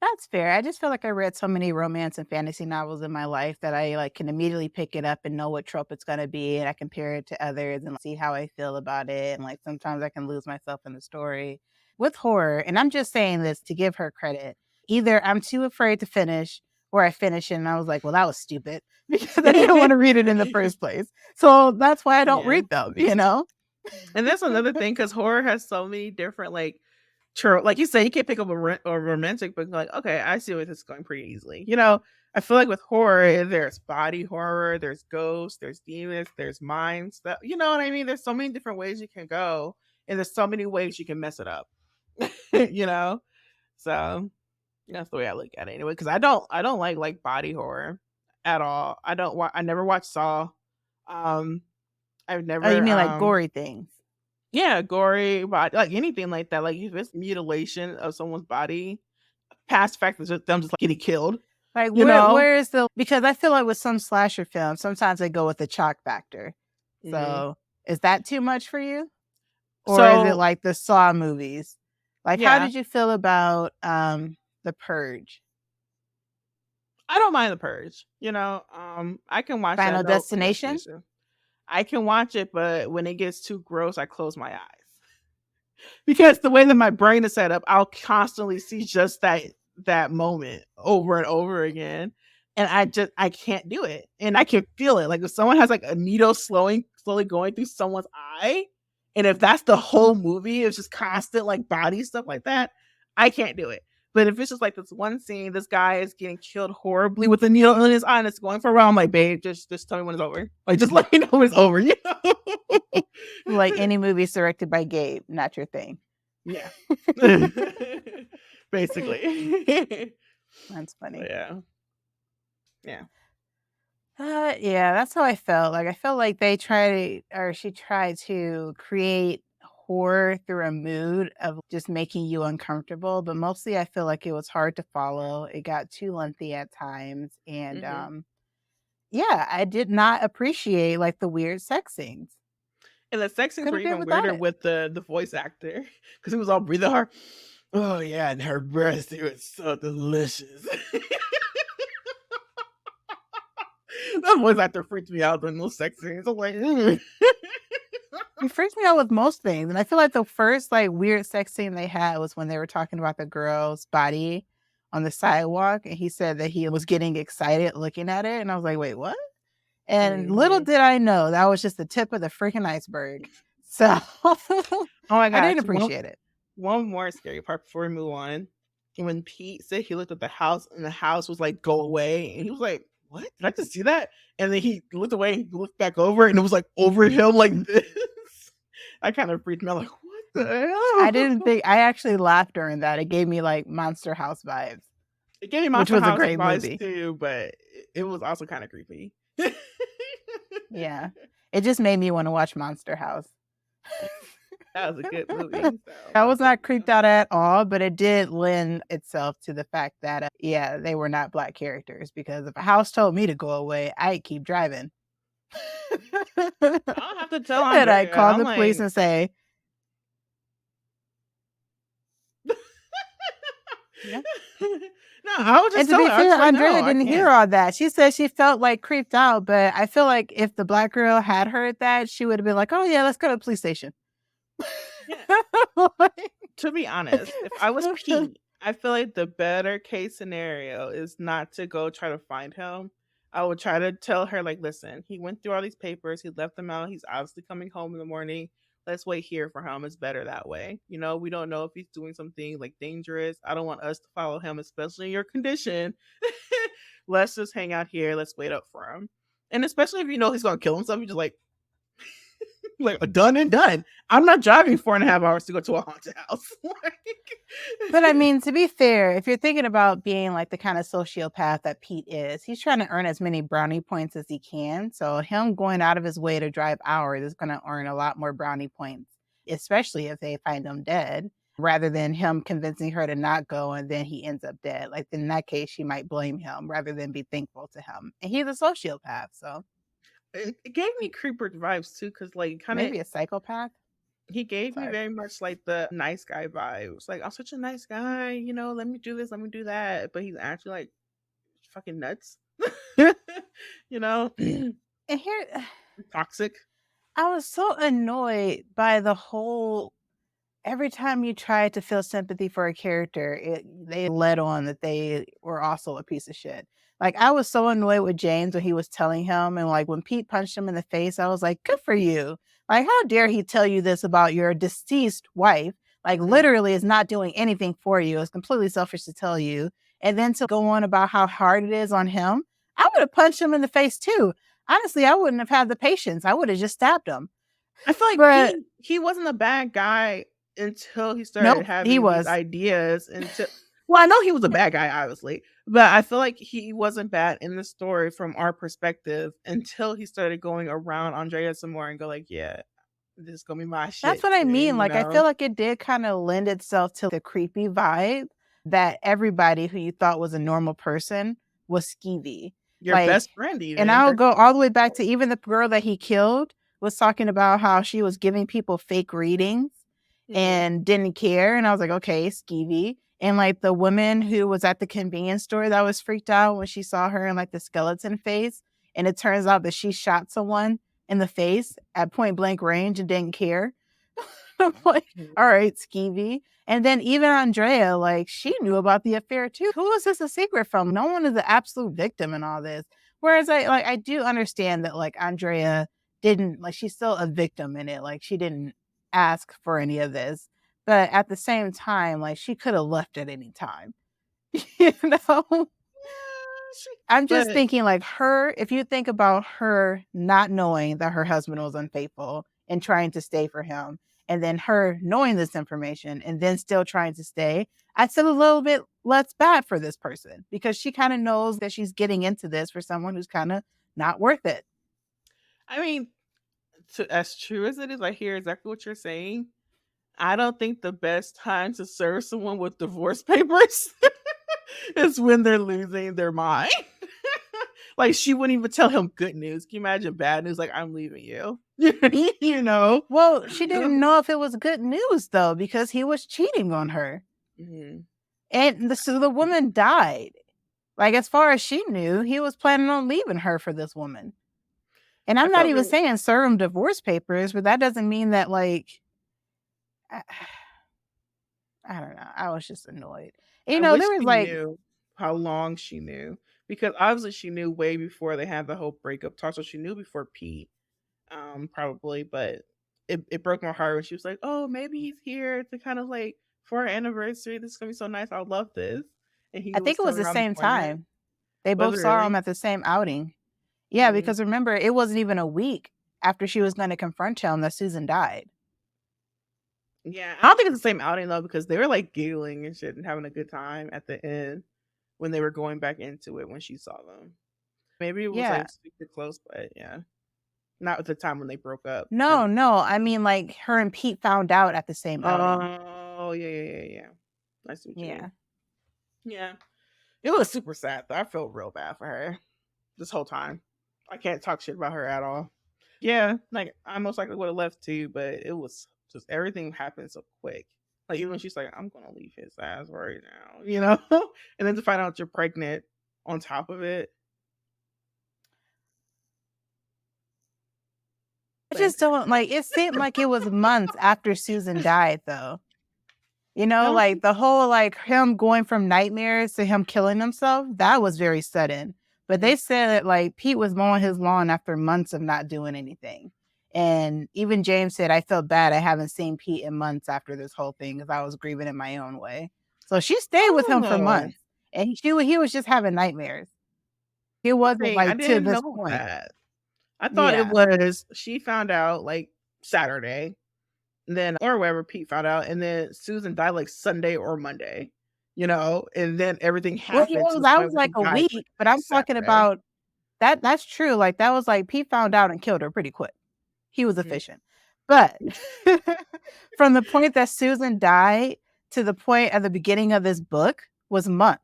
That's fair. I just feel like I read so many romance and fantasy novels in my life that I like can immediately pick it up and know what trope it's gonna be, and I compare it to others and see how I feel about it. And like sometimes I can lose myself in the story. With horror, and I'm just saying this to give her credit. Either I'm too afraid to finish or I finish it and I was like, well, that was stupid because I didn't want to read it in the first place. So that's why I don't Yeah. read them, you know? And that's another thing because horror has so many different like true, like you said, you can't pick up a romantic book. Like, okay, I see where this is going pretty easily. You know, I feel like with horror, there's body horror, there's ghosts, there's demons, there's minds. That you know what I mean. There's so many different ways you can go, and there's so many ways you can mess it up. You know, so that's the way I look at it anyway. Because I don't like body horror at all. I don't. I never watched Saw. Um, I've Oh, you never. mean like gory things? Yeah, gory body, like anything like that. Like if it's mutilation of someone's body, past fact is just them just like getting killed. Like, You know. where is the because I feel like with some slasher films, sometimes they go with the shock factor. Hmm. So, is that too much for you? Or is it So like the Saw movies? Like, how yeah, did you feel about, The Purge? I don't mind the purge. You know, I can watch that. Final No Destination? issue. I can watch it, but when it gets too gross, I close my eyes because the way that my brain is set up, I'll constantly see just that moment over and over again. And I can't do it. And I can feel it. Like if someone has like a needle slowly going through someone's eye, and if that's the whole movie, it's just constant like body stuff like that, I can't do it. But if it's just like this one scene, this guy is getting killed horribly with a needle in his eye and it's going for a while, I'm like, babe, just tell me when it's over. Like just let me know when it's over, you know? Like any movies directed by Gabe, not your thing. Yeah. Basically. That's But funny. yeah. Yeah. Yeah, that's how I felt. Like, I felt like they tried or she tried to create horror through a mood of just making you uncomfortable, but mostly I feel like it was hard to follow. It got too lengthy at times, and, Hmm. yeah, I did not appreciate, like, the weird sex scenes. And the sex scenes Could were have did even without weirder it. with the voice actor because he was all breathing hard. Oh yeah, and her breast, it was so delicious. That voice actor freaked me out during those sex scenes. I'm like, "Ugh." He freaks me out with most things, and I feel like the first, like, weird sex scene they had was when they were talking about the girl's body on the sidewalk, and he said that he was getting excited looking at it, and I was like, "Wait, what?" And little Mhm. did I know that was just the tip of the freaking iceberg. So, Oh my I didn't gosh, appreciate it. one more scary part before we move on. When Pete said he looked at the house and the house was like, "Go away," and he was like, "What? Did I just see that?" And then he looked away and he looked back over and it was like over him like this. I kind of freaked me out like, "What the I didn't hell?" think I actually laughed during that. It gave me, like, Monster House vibes, It gave me which Monster was a House great vibes movie. too, but it was also kind of creepy. Yeah. It just made me wanna watch Monster House. That was a good movie, so I I'll was tell not you. creeped out at all, but it did lend itself to the fact that, yeah, they were not Black characters, because if a house told me to go away, I'd keep driving. I'll have to tell And I'd Andrea. call I'm the police like, and say, "Yeah." no, I would And just to tell be her. I was fair, just like, Andrea no, I didn't hear can't. all that. She said she felt, like, creeped out, but I feel like if the Black girl had heard that, she would've been like, "Oh, yeah, let's go to the police station." Yeah. Like To be honest, if I was Pete, I feel like the better case scenario is not to go try to find him. I would try to tell her, like, listen, he went through all these papers, he left them out, he's obviously coming home in the morning. Let's wait here for him. It's better that way. You know, we don't know if he's doing something like dangerous. I don't want us to follow him, especially in your condition. Let's just hang out here. Let's wait up for him. And especially if you know he's gonna kill himself, you just like done and done. I'm not driving 4.5 hours to go to a haunted house. But I mean, to be fair, if you're thinking about being like the kind of sociopath that Pete is, he's trying to earn as many brownie points as he can. So him going out of his way to drive hours is going to earn a lot more brownie points, especially if they find him dead, rather than him convincing her to not go and then he ends up dead. Like in that case, she might blame him rather than be thankful to him. And he's a sociopath, so It gave me creeper vibes too, because like kind of maybe a psychopath. he gave me Sorry. very much like the nice guy vibes. Like, I'm such a nice guy, you know, let me do this, let me do that. But he's actually like fucking nuts. You know? And here, Toxic. I was so annoyed by the whole every time you tried to feel sympathy for a character, they led on that they were also a piece of shit. Like, I was so annoyed with James when he was telling him, and like when Pete punched him in the face, I was like, good for you. Like, how dare he tell you this about your deceased wife? Like, Mhm. literally, is not doing anything for you. It's completely selfish to tell you. And then to go on about how hard it is on him, I would have punched him in the face too. Honestly, I wouldn't have had the patience. I would have just stabbed him. I feel like But he wasn't a bad guy until he started nope, he having these was. ideas. Until well, I know he was a bad guy, obviously, but I feel like he wasn't bad in the story from our perspective until he started going around Andrea some more and go like, yeah, this is gonna be my That's shit what I mean, soon, you like, I know. feel like it did kinda lend itself to the creepy vibe that everybody who you thought was a normal person was skeevy. Your Like best friend, and even. I'll That's go all the way back to even the girl that he killed was talking about how she was giving people fake readings mhm, and didn't care, and I was like, "Okay, skeevy." And, like, the woman who was at the convenience store that was freaked out when she saw her in, like, the skeleton face, and it turns out that she shot someone in the face at point blank range and didn't care. I'm like, mhm. all right, skeevy. And then even Andrea, like, she knew about the affair too. Who is this a secret from? No one is the absolute victim in all this. Whereas I do understand that like Andrea didn't like she's still a victim in it. Like she didn't ask for any of this. But at the same time, like she could have left at any time. You know? Yeah, I'm just but thinking like her, if you think about her not knowing that her husband was unfaithful and trying to stay for him, and then her knowing this information and then still trying to stay, I'd feel a little bit less bad for this person because she kind of knows that she's getting into this for someone who's kind of not worth it. I mean, as true as it is, I hear exactly what you're saying. I don't think the best time to serve someone with divorce papers is when they're losing their mind. Like she wouldn't even tell him good news. Can you imagine bad news? Like I'm leaving you. You know. Well, she didn't know if it was good news though, because he was cheating on her. Mhm. And so the woman died. Like, as far as she knew, he was planning on leaving her for this woman. And I I'm not felt even real saying serve him divorce papers, but that doesn't mean that, like, I, I don't know. I was just annoyed. I There wish was she like, knew how long she knew, because obviously she knew way before they had the whole breakup talk, so she knew before Pete, probably, but it broke my heart when she was like, "Oh, maybe he's here to kind of like for our anniversary. This is gonna be so nice. I love this." And he I think was it was coming the around the same corner. time. They Was it both saw him really? at the same outing. Yeah, Mm. because remember, it wasn't even a week after she was going to confront him that Susan died. Yeah, I don't think it's the same outing though, because they were like giggling and shit and having a good time at the end when they were going back into it when she saw them. Maybe it was Yeah. like super close, but yeah, not at the time when they broke up. No, Never. no. I mean, like, her and Pete found out at the same outing. Oh, yeah, yeah, yeah, yeah. I see what you Yeah. mean. Yeah. It was super sad though. I felt real bad for her this whole time. I can't talk shit about her at all. Yeah, like I most likely would have left too, but it was just everything happened so quick. Like even when she's like, I'm gonna leave his ass right now, you know? And then to find out you're pregnant on top of it. I Same. just don't like it seemed like it was months after Susan died though. I don't Like think the whole like him going from nightmares to him killing himself, that was very sudden. But mm, they said that like Pete was mowing his lawn after months of not doing anything. And even James said, I felt bad. I haven't seen Pete in months after this whole thing because I was grieving in my own way. So she stayed with him for oh, months. And he was just having nightmares. It wasn't dang, I like to didn't this know point. that. I thought it Yeah. was she found out like Saturday, then or wherever Pete found out, and then Susan died like Sunday or Monday, and then everything Well, yeah, happened to the that point was where he like a died like week, but I'm talking Saturday. about that's true. Like that was like Pete found out and killed her pretty quick. He was Mhm. efficient. But from the point that Susan died to the point at the beginning of this book was months.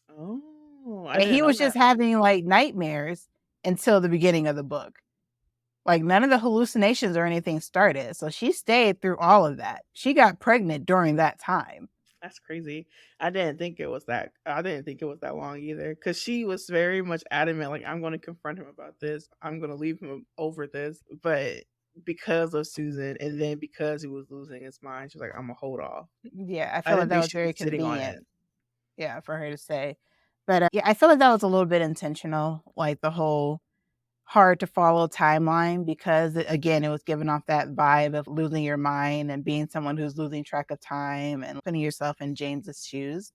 Oh, I And didn't he know was that. just having like nightmares until the beginning of the book. Like none of the hallucinations or anything started. So she stayed through all of that. She got pregnant during that time. That's crazy. I didn't think it was that. I didn't think it was that long either, because she was very much adamant. Like, I'm going to confront him about this. I'm going to leave him over this. But because of Susan, and then because he was losing his mind, she's like, I'm gonna hold off. Yeah, I I feel like didn't that think was she'd be very sitting on convenient. it. Yeah, for her to say. But yeah, I feel like that was a little bit intentional. Like the whole hard to follow timeline because again, it was giving off that vibe of losing your mind and being someone who's losing track of time and putting yourself in James's shoes.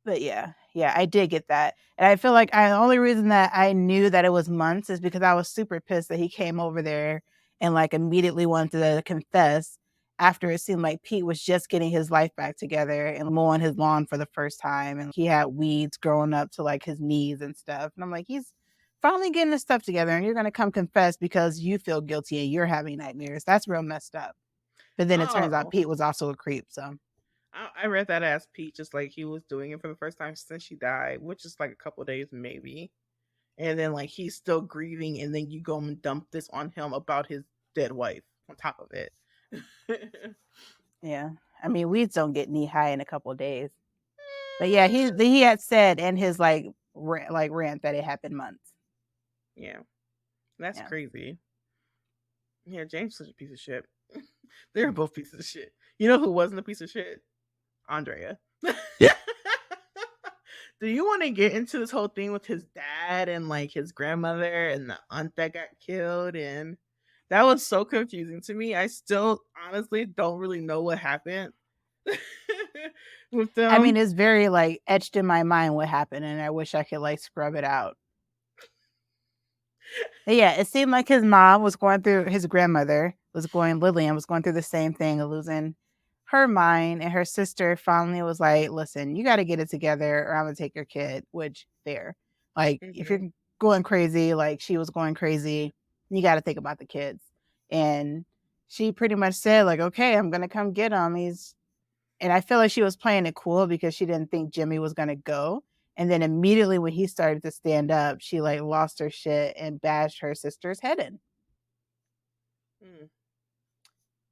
But yeah, I did get that. And I feel like the only reason that I knew that it was months is because I was super pissed that he came over there and like immediately wanted to confess after it seemed like Pete was just getting his life back together and mowing his lawn for the first time. And he had weeds growing up to like his knees and stuff. And I'm like, he's finally getting his stuff together and you're going to come confess because you feel guilty and you're having nightmares. That's real messed up. But then it turns out Oh, Pete was also a creep. So I read that as Pete, just like he was doing it for the first time since she died, which is like a couple days maybe. And then like he's still grieving, and then you go and dump this on him about his dead wife on top of it. yeah, I mean, weeds don't get knee high in a couple of days. But yeah, he had said in his rant that it happened months. Yeah, that's Yeah. crazy. Yeah, James is such a piece of shit. They're both pieces of shit. You know who wasn't a piece of shit? Andrea. Do you want to get into this whole thing with his dad and like his grandmother and the aunt that got killed? And that was so confusing to me. I still honestly don't really know what happened with I mean, them. it's very like etched in my mind what happened, and I wish I could like scrub it out. But yeah, it seemed like his mom was going through his grandmother was going Lillian was going through the same thing of losing her mind, and her sister finally was like, "Listen, you got to get it together, or I'm gonna take your kid." Which fair, like if you're Mhm. going crazy, like she was going crazy, you got to think about the kids. And she pretty much said, like, "Okay, I'm gonna come get him. He's." And I feel like she was playing it cool because she didn't think Jimmy was gonna go. And then immediately when he started to stand up, she like lost her shit and bashed her sister's head in. Mm.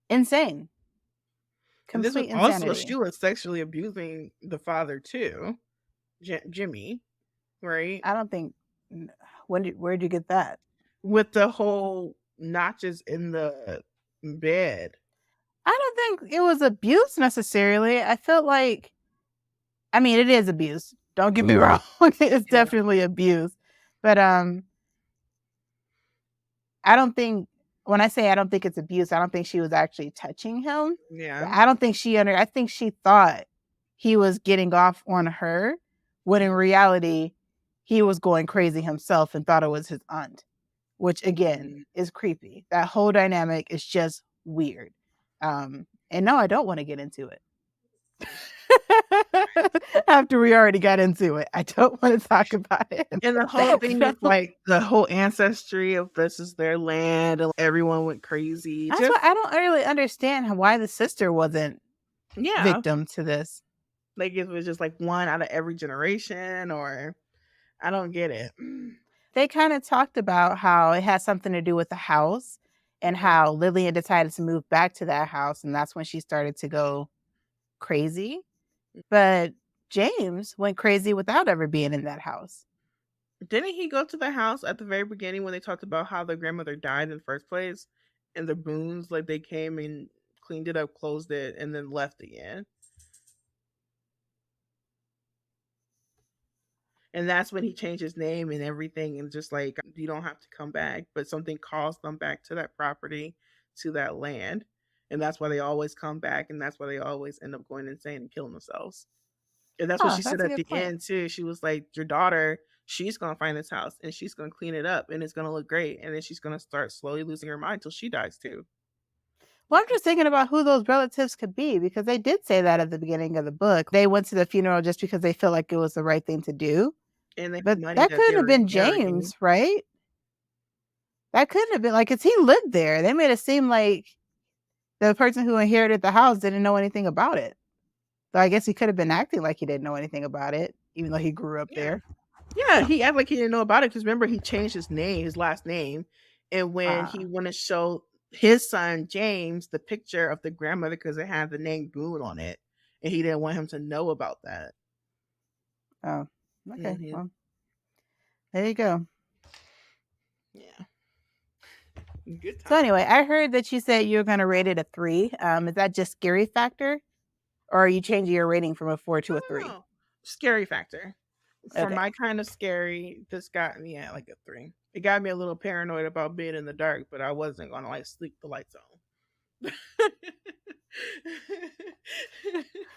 Insane. And this was Complete also she insanity. was sexually abusing the father too, Jimmy, right? I don't think where'd you get that? with the whole notches in the bed. I don't think it was abuse necessarily. I felt like, I mean, it is abuse. Don't get me wrong. It's Yeah. definitely abuse. But I don't think, when I say I don't think it's abuse, I don't think she was actually touching him. Yeah. I don't think I think she thought he was getting off on her, when in reality he was going crazy himself and thought it was his aunt, which again Mhm. is creepy. That whole dynamic is just weird. And no, I don't want to get into it. After we already got into it, I don't want to talk about it. And the whole thing So, with, like, the whole ancestry of this is their land, and everyone went crazy. that's why Just I don't really understand why the sister wasn't yeah, victim to this. like, if it was just, like, one out of every generation or I don't get it. They kind of talked about how it had something to do with the house and Mhm. how Lillian decided to move back to that house. And that's when she started to go crazy. But James went crazy without ever being in that house. Didn't he go to the house at the very beginning when they talked about how their grandmother died in the first place? And the Boones, like, they came and cleaned it up, closed it, and then left again. And that's when he changed his name and everything, and just like, you don't have to come back. But something calls them back to that property, to that land. And that's why they always come back, and that's why they always end up going insane and killing themselves. And that's what Huh, she said that's a at good the point. end too. She was like, your daughter, she's gonna find this house and she's gonna clean it up and it's gonna look great. And then she's gonna start slowly losing her mind till she dies too. Well, I'm Yeah. just thinking about who those relatives could be because they did say that at the beginning of the book. They went to the funeral just because they felt like it was the right thing to do. And they had But money that that they couldn't have were been inheriting. James, right? That couldn't have been like, because he lived there. They made it seem like the person who inherited the house didn't know anything about it. So I guess he could have been acting like he didn't know anything about it, even though he grew up Yeah. there. Yeah, he acted like he didn't know about it because remember he changed his name, his last name, and when he Ah, wanted to show his son James the picture of the grandmother because it had the name Boone on it, and he didn't want him to know about that. oh, okay. Hmm. Well, there you go. Yeah, good So time. anyway, I heard that you said you're going to rate it a 3. Is that just scary factor, or are you changing your rating from a 4 to No, a no, 3? no. Scary factor. For Okay. my kind of scary, this got me at like a 3. It got me a little paranoid about being in the dark, but I wasn't gonna like sleep the lights on.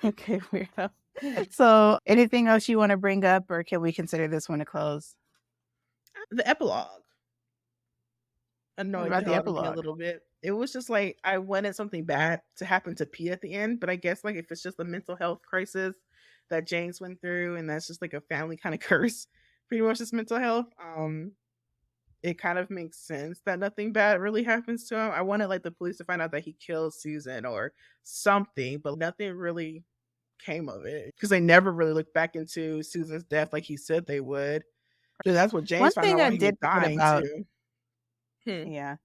Okay, weirdo. So, anything else you want to bring up, or can we consider this one a close? The epilogue What annoyed about the the hell out of me a epilogue? little bit. It was just like I wanted something bad to happen to Pete at the end, but I guess like if it's just a mental health crisis that James went through, and that's just like a family kind of curse, pretty much just mental health. It kind of makes sense that nothing bad really happens to him. I wanted like the police to find out that he killed Susan or something, but nothing really came of it because they never really looked back into Susan's death like he said they would. And that's what James One found thing out I while he was did get dying about too. Hmm. Yeah.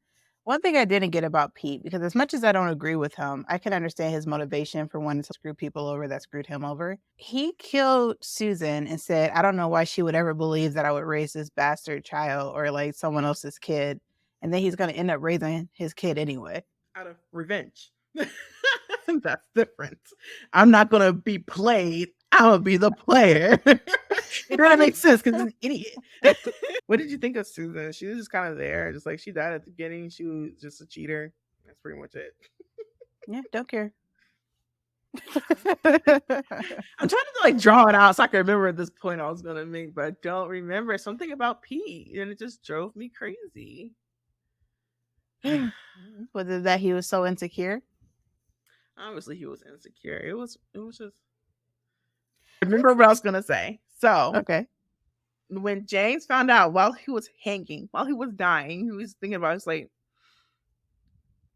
One thing I didn't get about Pete, because as much as I don't agree with him, I can understand his motivation for wanting to screw people over that screwed him over. He killed Susan and said, I don't know why she would ever believe that I would raise this bastard child or like someone else's kid. And then he's going to end up raising his kid anyway. Out of revenge. That's different. I'm not gonna be played. I'm gonna be the player. It doesn't make sense because he's an idiot. What did you think of Susan? She was just kind of there, just like she died at the beginning. She was just a cheater. That's pretty much it. Yeah, don't care. I'm trying to like draw it out so I can remember this point I was gonna make, but I don't remember something about Pete, and it just drove me crazy. Was it that he was so insecure? Obviously, he was insecure. It was just. Remember what I was gonna say. So Okay. when James found out while he was hanging, while he was dying, he was thinking about it's like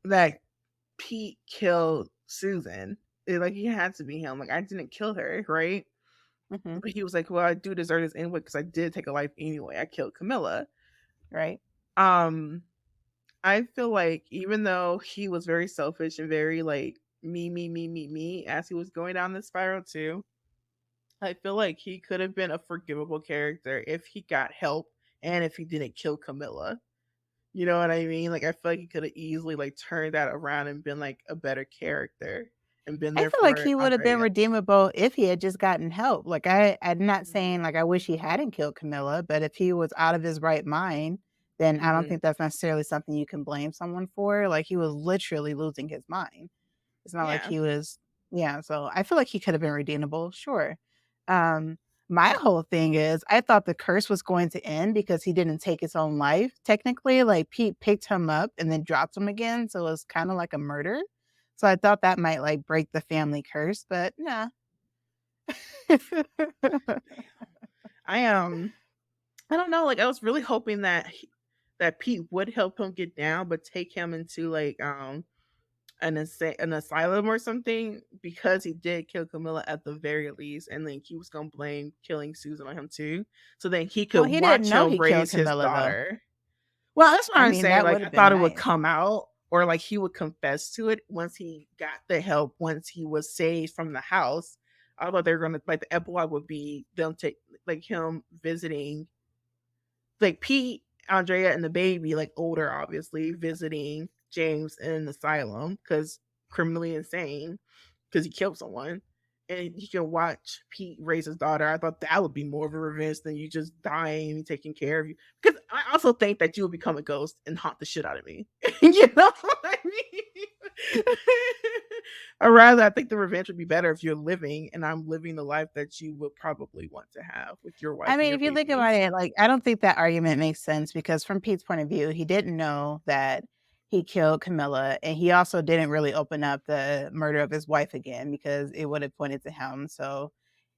that Pete killed Susan. Like he had to be him. Like I didn't kill her, right? Hmm. But he was like, well, I do deserve this anyway because I did take a life anyway. I killed Camilla. Right. Um, I feel like even though he was very selfish and very like me, as he was going down this spiral too, I feel like he could have been a forgivable character if he got help and if he didn't kill Camilla. You know what I mean? Like I feel like he could have easily like turned that around and been like a better character and been I there feel like for he would have been Andrea. redeemable if he had just gotten help. Like I'm not Mhm. saying like I wish he hadn't killed Camilla, but if he was out of his right mind, then I don't Mhm. think that's necessarily something you can blame someone for. Like he was literally losing his mind. It's not like Yeah. he was, yeah, so I feel like he could have been redeemable, sure. Um, my whole thing is I thought the curse was going to end because he didn't take his own life. Technically, like Pete picked him up and then dropped him again, so it was kind of like a murder. So I thought that might like break the family curse, but nah. I I don't know, like I was really hoping that that Pete would help him get down, but take him into like an asylum or something because he did kill Camilla at the very least, and then he was gonna blame killing Susan on him too, so then he Well, could he didn't watch know him he killed raise his Camilla though. daughter. Well, that's what I I'm mean, saying. that Like would I have been thought it would nice. come out, or like he would confess to it once he got the help, once he was saved from the house. I thought they were gonna like the epilogue would be them take like him visiting like Pete, Andrea, and the baby, like older, obviously, visiting James in an asylum because criminally insane because he killed someone. And he can watch Pete raise his daughter. I thought that would be more of a revenge than you just dying and taking care of you. Because I also think that you will become a ghost and haunt the shit out of me. You know what I mean? Or rather, I think the revenge would be better if you're living and I'm living the life that you would probably want to have with your wife I and mean, your if you think baby. about it, like, I don't think that argument makes sense because from Pete's point of view, he didn't know that he killed Camilla, and he also didn't really open up the murder of his wife again because it would have pointed to him. So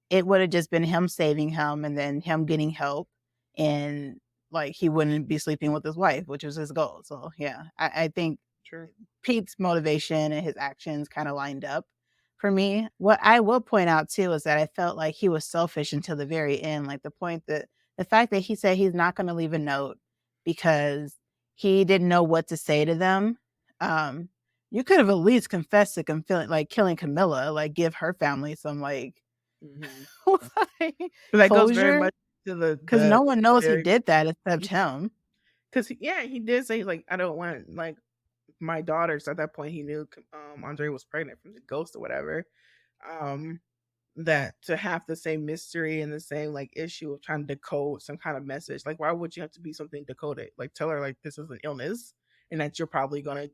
it would have just been him saving him and then him getting help, and like he wouldn't be sleeping with his wife, which was his goal. So yeah, I think True. Pete's motivation and his actions kind of lined up for me. What I will point out too is that I felt like he was selfish until the very end. Like the fact that he said he's not going to leave a note because he didn't know what to say to them. Um, you could have at least confessed to like killing Camilla, like give her family some like, Mhm. like But that goes very closure much to the because no one knows he very did that except him. because yeah, he did say like I don't want like my daughters. At that point, he knew Andre was pregnant from the ghost or whatever. Um, that to have the same mystery and the same like issue of trying to decode some kind of message. Like, why would you have to be something decoded? Like, tell her like this is an illness and that you're probably gonna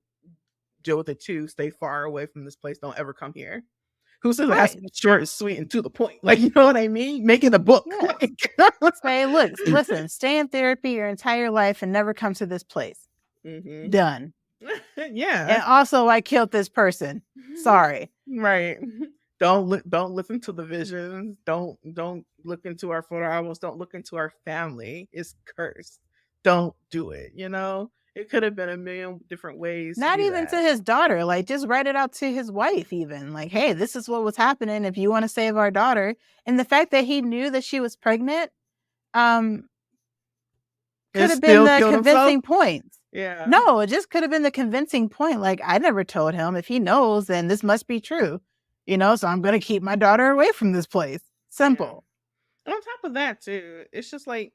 deal with it too. Stay far away from this place. Don't ever come here. Who says it has to Right. be short and sweet and to the point? Like, you know what I mean? Making a book. Yes. Like, Say, look, listen, stay in therapy your entire life and never come to this place. hmm Done. yeah. And also, I killed this person. Sorry. Right. Don't listen to the visions. Don't look into our photo albums. Don't look into our family. It's cursed. Don't do it. You know, it could have been a million different ways to Not do even to that. his daughter. Like, just write it out to his wife, even. Like, hey, this is what was happening if you want to save our daughter. And the fact that he knew that she was pregnant, um, And could have been still the killed himself. convincing point. Yeah. No, it just could have been the convincing point. Like, I never told him. If he knows, then this must be true. So I'm going to keep my daughter away from this place. Yeah. Simple. And on top of that too, it's just like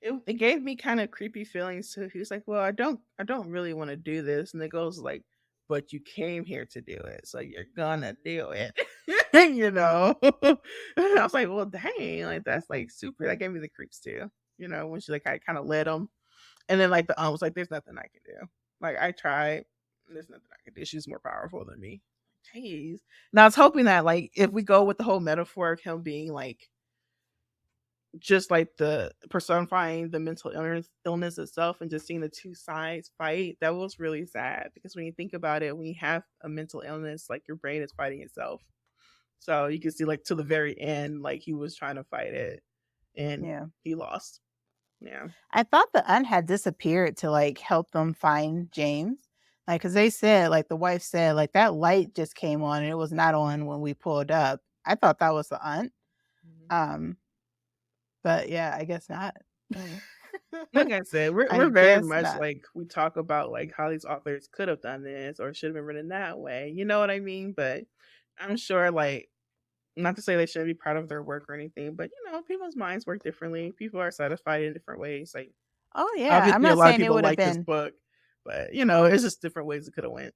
it gave me kind of creepy feelings too. He was like, "Well, I don't really want to do this," and it goes like, "But you came here to do it, so you're gonna do it." you know. And I was like, "Well, dang, like that's like super." That gave me the creeps too. You know, when she like I kind of led him, and then like the aunt was like, "There's nothing I can do. Like I tried, there's nothing I can do. She's more powerful than me." Jeez. Now I was hoping that like if we go with the whole metaphor of him being like just like the personifying the mental illness itself and just seeing the two sides fight, that was really sad because when you think about it, when you have a mental illness, like your brain is fighting itself. So you can see like to the very end, like he was trying to fight it and Yeah. he lost. Yeah. I thought the aunt had disappeared to like help them find James. Like, cause they said, like the wife said, like that light just came on and it was not on when we pulled up. I thought that was the aunt. Mhm. Um, but yeah, I guess not. Mm. Like I said, we're I we're very guess much not. like we talk about like how these authors could have done this or should have been written that way. You know what I mean? But I'm sure like not to say they shouldn't be proud of their work or anything, but people's minds work differently. People are satisfied in different ways. Like Oh yeah, I'm obviously a not lot of saying it people would have like this been. book. But it's just different ways it could have went.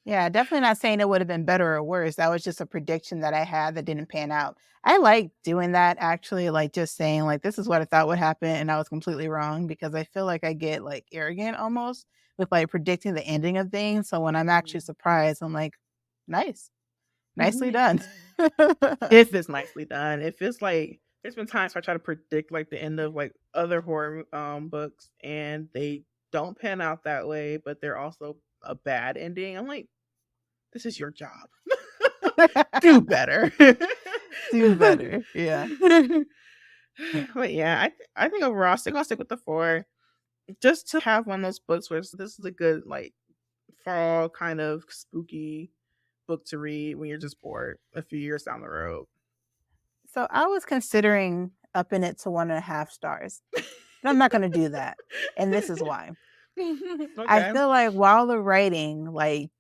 Yeah, definitely not saying it would have been better or worse. That was just a prediction that I had that didn't pan out. I like doing that actually, like just saying like this is what I thought would happen and I was completely wrong because I feel like I get like arrogant almost with like predicting the ending of things. So when I'm actually surprised, I'm like, nice. Nicely done. If it's nicely done. If it's like there's been times where I try to predict like the end of like other horror books and they don't pan out that way, but they're also a bad ending. I'm like, this is your job. Do better. Do better. Yeah. But yeah, I think overall I'm still gonna stick with the 4. Just to have one of those books where this is a good like fall kind of spooky book to read when you're just bored a few years down the road. So I was considering upping it to 1.5 stars. But I'm not gonna do that. And this is why. I Okay. feel like while the writing like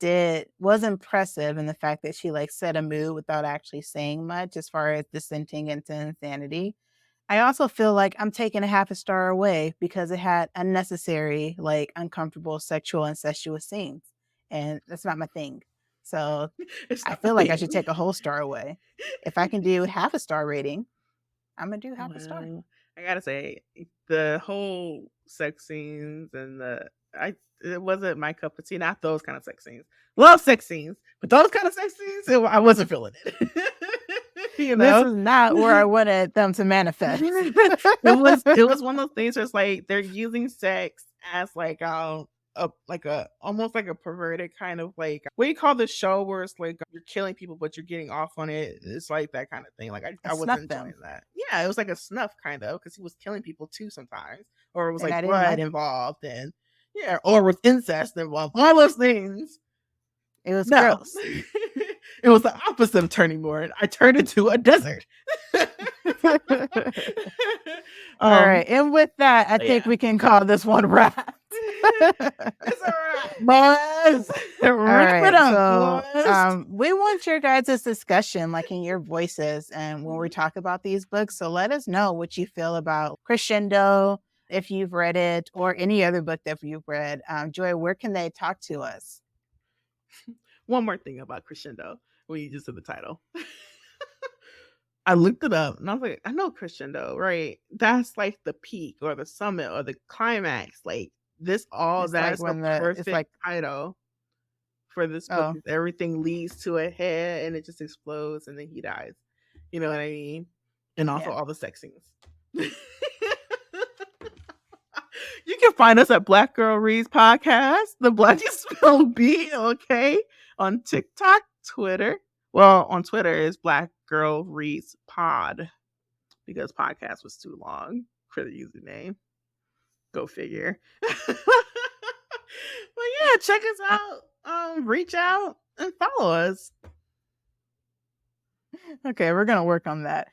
was impressive in the fact that she like set a mood without actually saying much as far as dissenting into insanity. I also feel like I'm taking a 1/2 star away because it had unnecessary, like uncomfortable sexual incestuous scenes. And that's not my thing. So It's I not my feel like I should thing. take a whole star away. If I can do 1/2 star rating, I'm gonna do 1/2 star. Well, I gotta say, the whole sex scenes and it wasn't my cup of tea. Not those kind of sex scenes. Love sex scenes, but those kind of sex scenes, I wasn't feeling it. This is not where I wanted them to manifest. It was one of those things where it's like they're using sex as like a almost like a perverted kind of like what do you call the show where it's like you're killing people but you're getting off on it. It's like that kind of thing. Like A I wasn't snuff enjoying film, that. Yeah, it was like a snuff kind of because he was killing people too sometimes, or it was and I like didn't blood like it. involved and yeah, or with incest involved. All those things. It was No, gross. it was the opposite of turning board. I turned into a desert. All right, and with that, I think Yeah. we can call this one wrap. It's all right, boys. All Wrap it right, up, so boys. we want your guys' discussion, like in your voices, and when we talk about these books. So let us know what you feel about Crescendo, if you've read it, or any other book that you've read. Joy, where can they talk to us? One more thing about Crescendo when you just said the title. I looked it up and I was like, I know Crescendo, right? That's like the peak or the summit or the climax. Like this all It's like that's a when it's perfect like, title for this book. oh, Everything leads to a head and it just explodes and then he dies. You know what I mean? And also yeah. all the sex scenes. You can find us at Black Girl Reads Podcast, the Black is spelled B, on TikTok, Twitter. Well, on Twitter is Black Girl Reads Pod because podcast was too long for the username. Go figure. But yeah, check us out. Reach out and follow us. Okay, we're gonna work on that.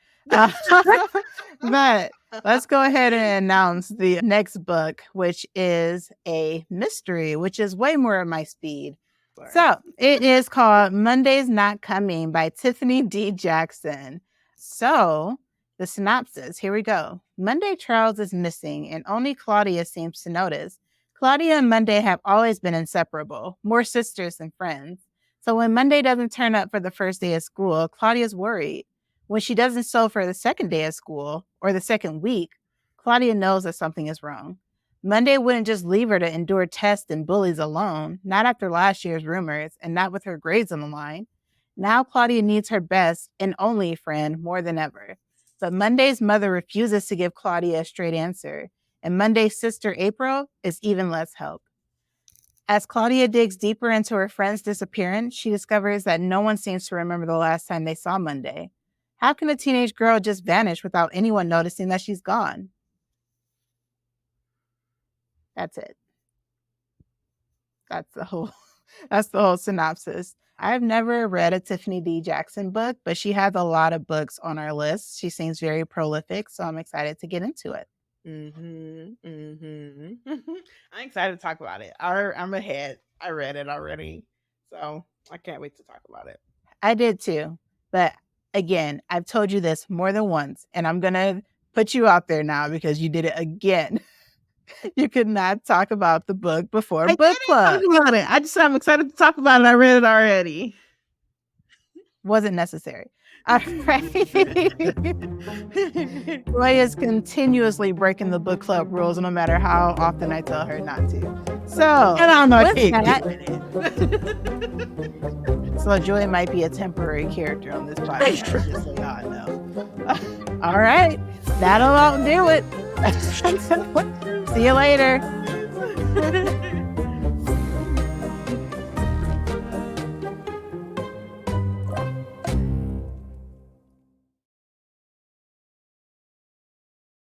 But let's go ahead and announce the next book, which is a mystery, which is way more of my speed. Sorry. So it is called Monday's Not Coming by Tiffany D. Jackson. So the synopsis, here we go. Monday Charles is missing and only Claudia seems to notice. Claudia and Monday have always been inseparable, more sisters than friends. So when Monday doesn't turn up for the first day of school, Claudia's worried. When she doesn't show for the second day of school or the second week, Claudia knows that something is wrong. Monday wouldn't just leave her to endure tests and bullies alone, not after last year's rumors and not with her grades on the line. Now Claudia needs her best and only friend more than ever. But Monday's mother refuses to give Claudia a straight answer, and Monday's sister April is even less help. As Claudia digs deeper into her friend's disappearance, she discovers that no one seems to remember the last time they saw Monday. How can a teenage girl just vanish without anyone noticing that she's gone? That's it. That's the whole synopsis. I've never read a Tiffany D. Jackson book, but she has a lot of books on our list. She seems very prolific, so I'm excited to get into it. I'm excited to talk about it. I'm ahead. I read it already, so I can't wait to talk about it. I did too, but again, I've told you this more than once, and I'm gonna put you out there now because you did it again. You could not talk about the book before I book didn't club. talk about it. I just said I'm excited to talk about it. I read it already. Wasn't necessary. All right. Roy is continuously breaking the book club rules no matter how often I tell her not to. So, And I don't know, I with can't that, get so Joy might be a temporary character on this podcast, just so y'all know. All right. That'll do it. See you later.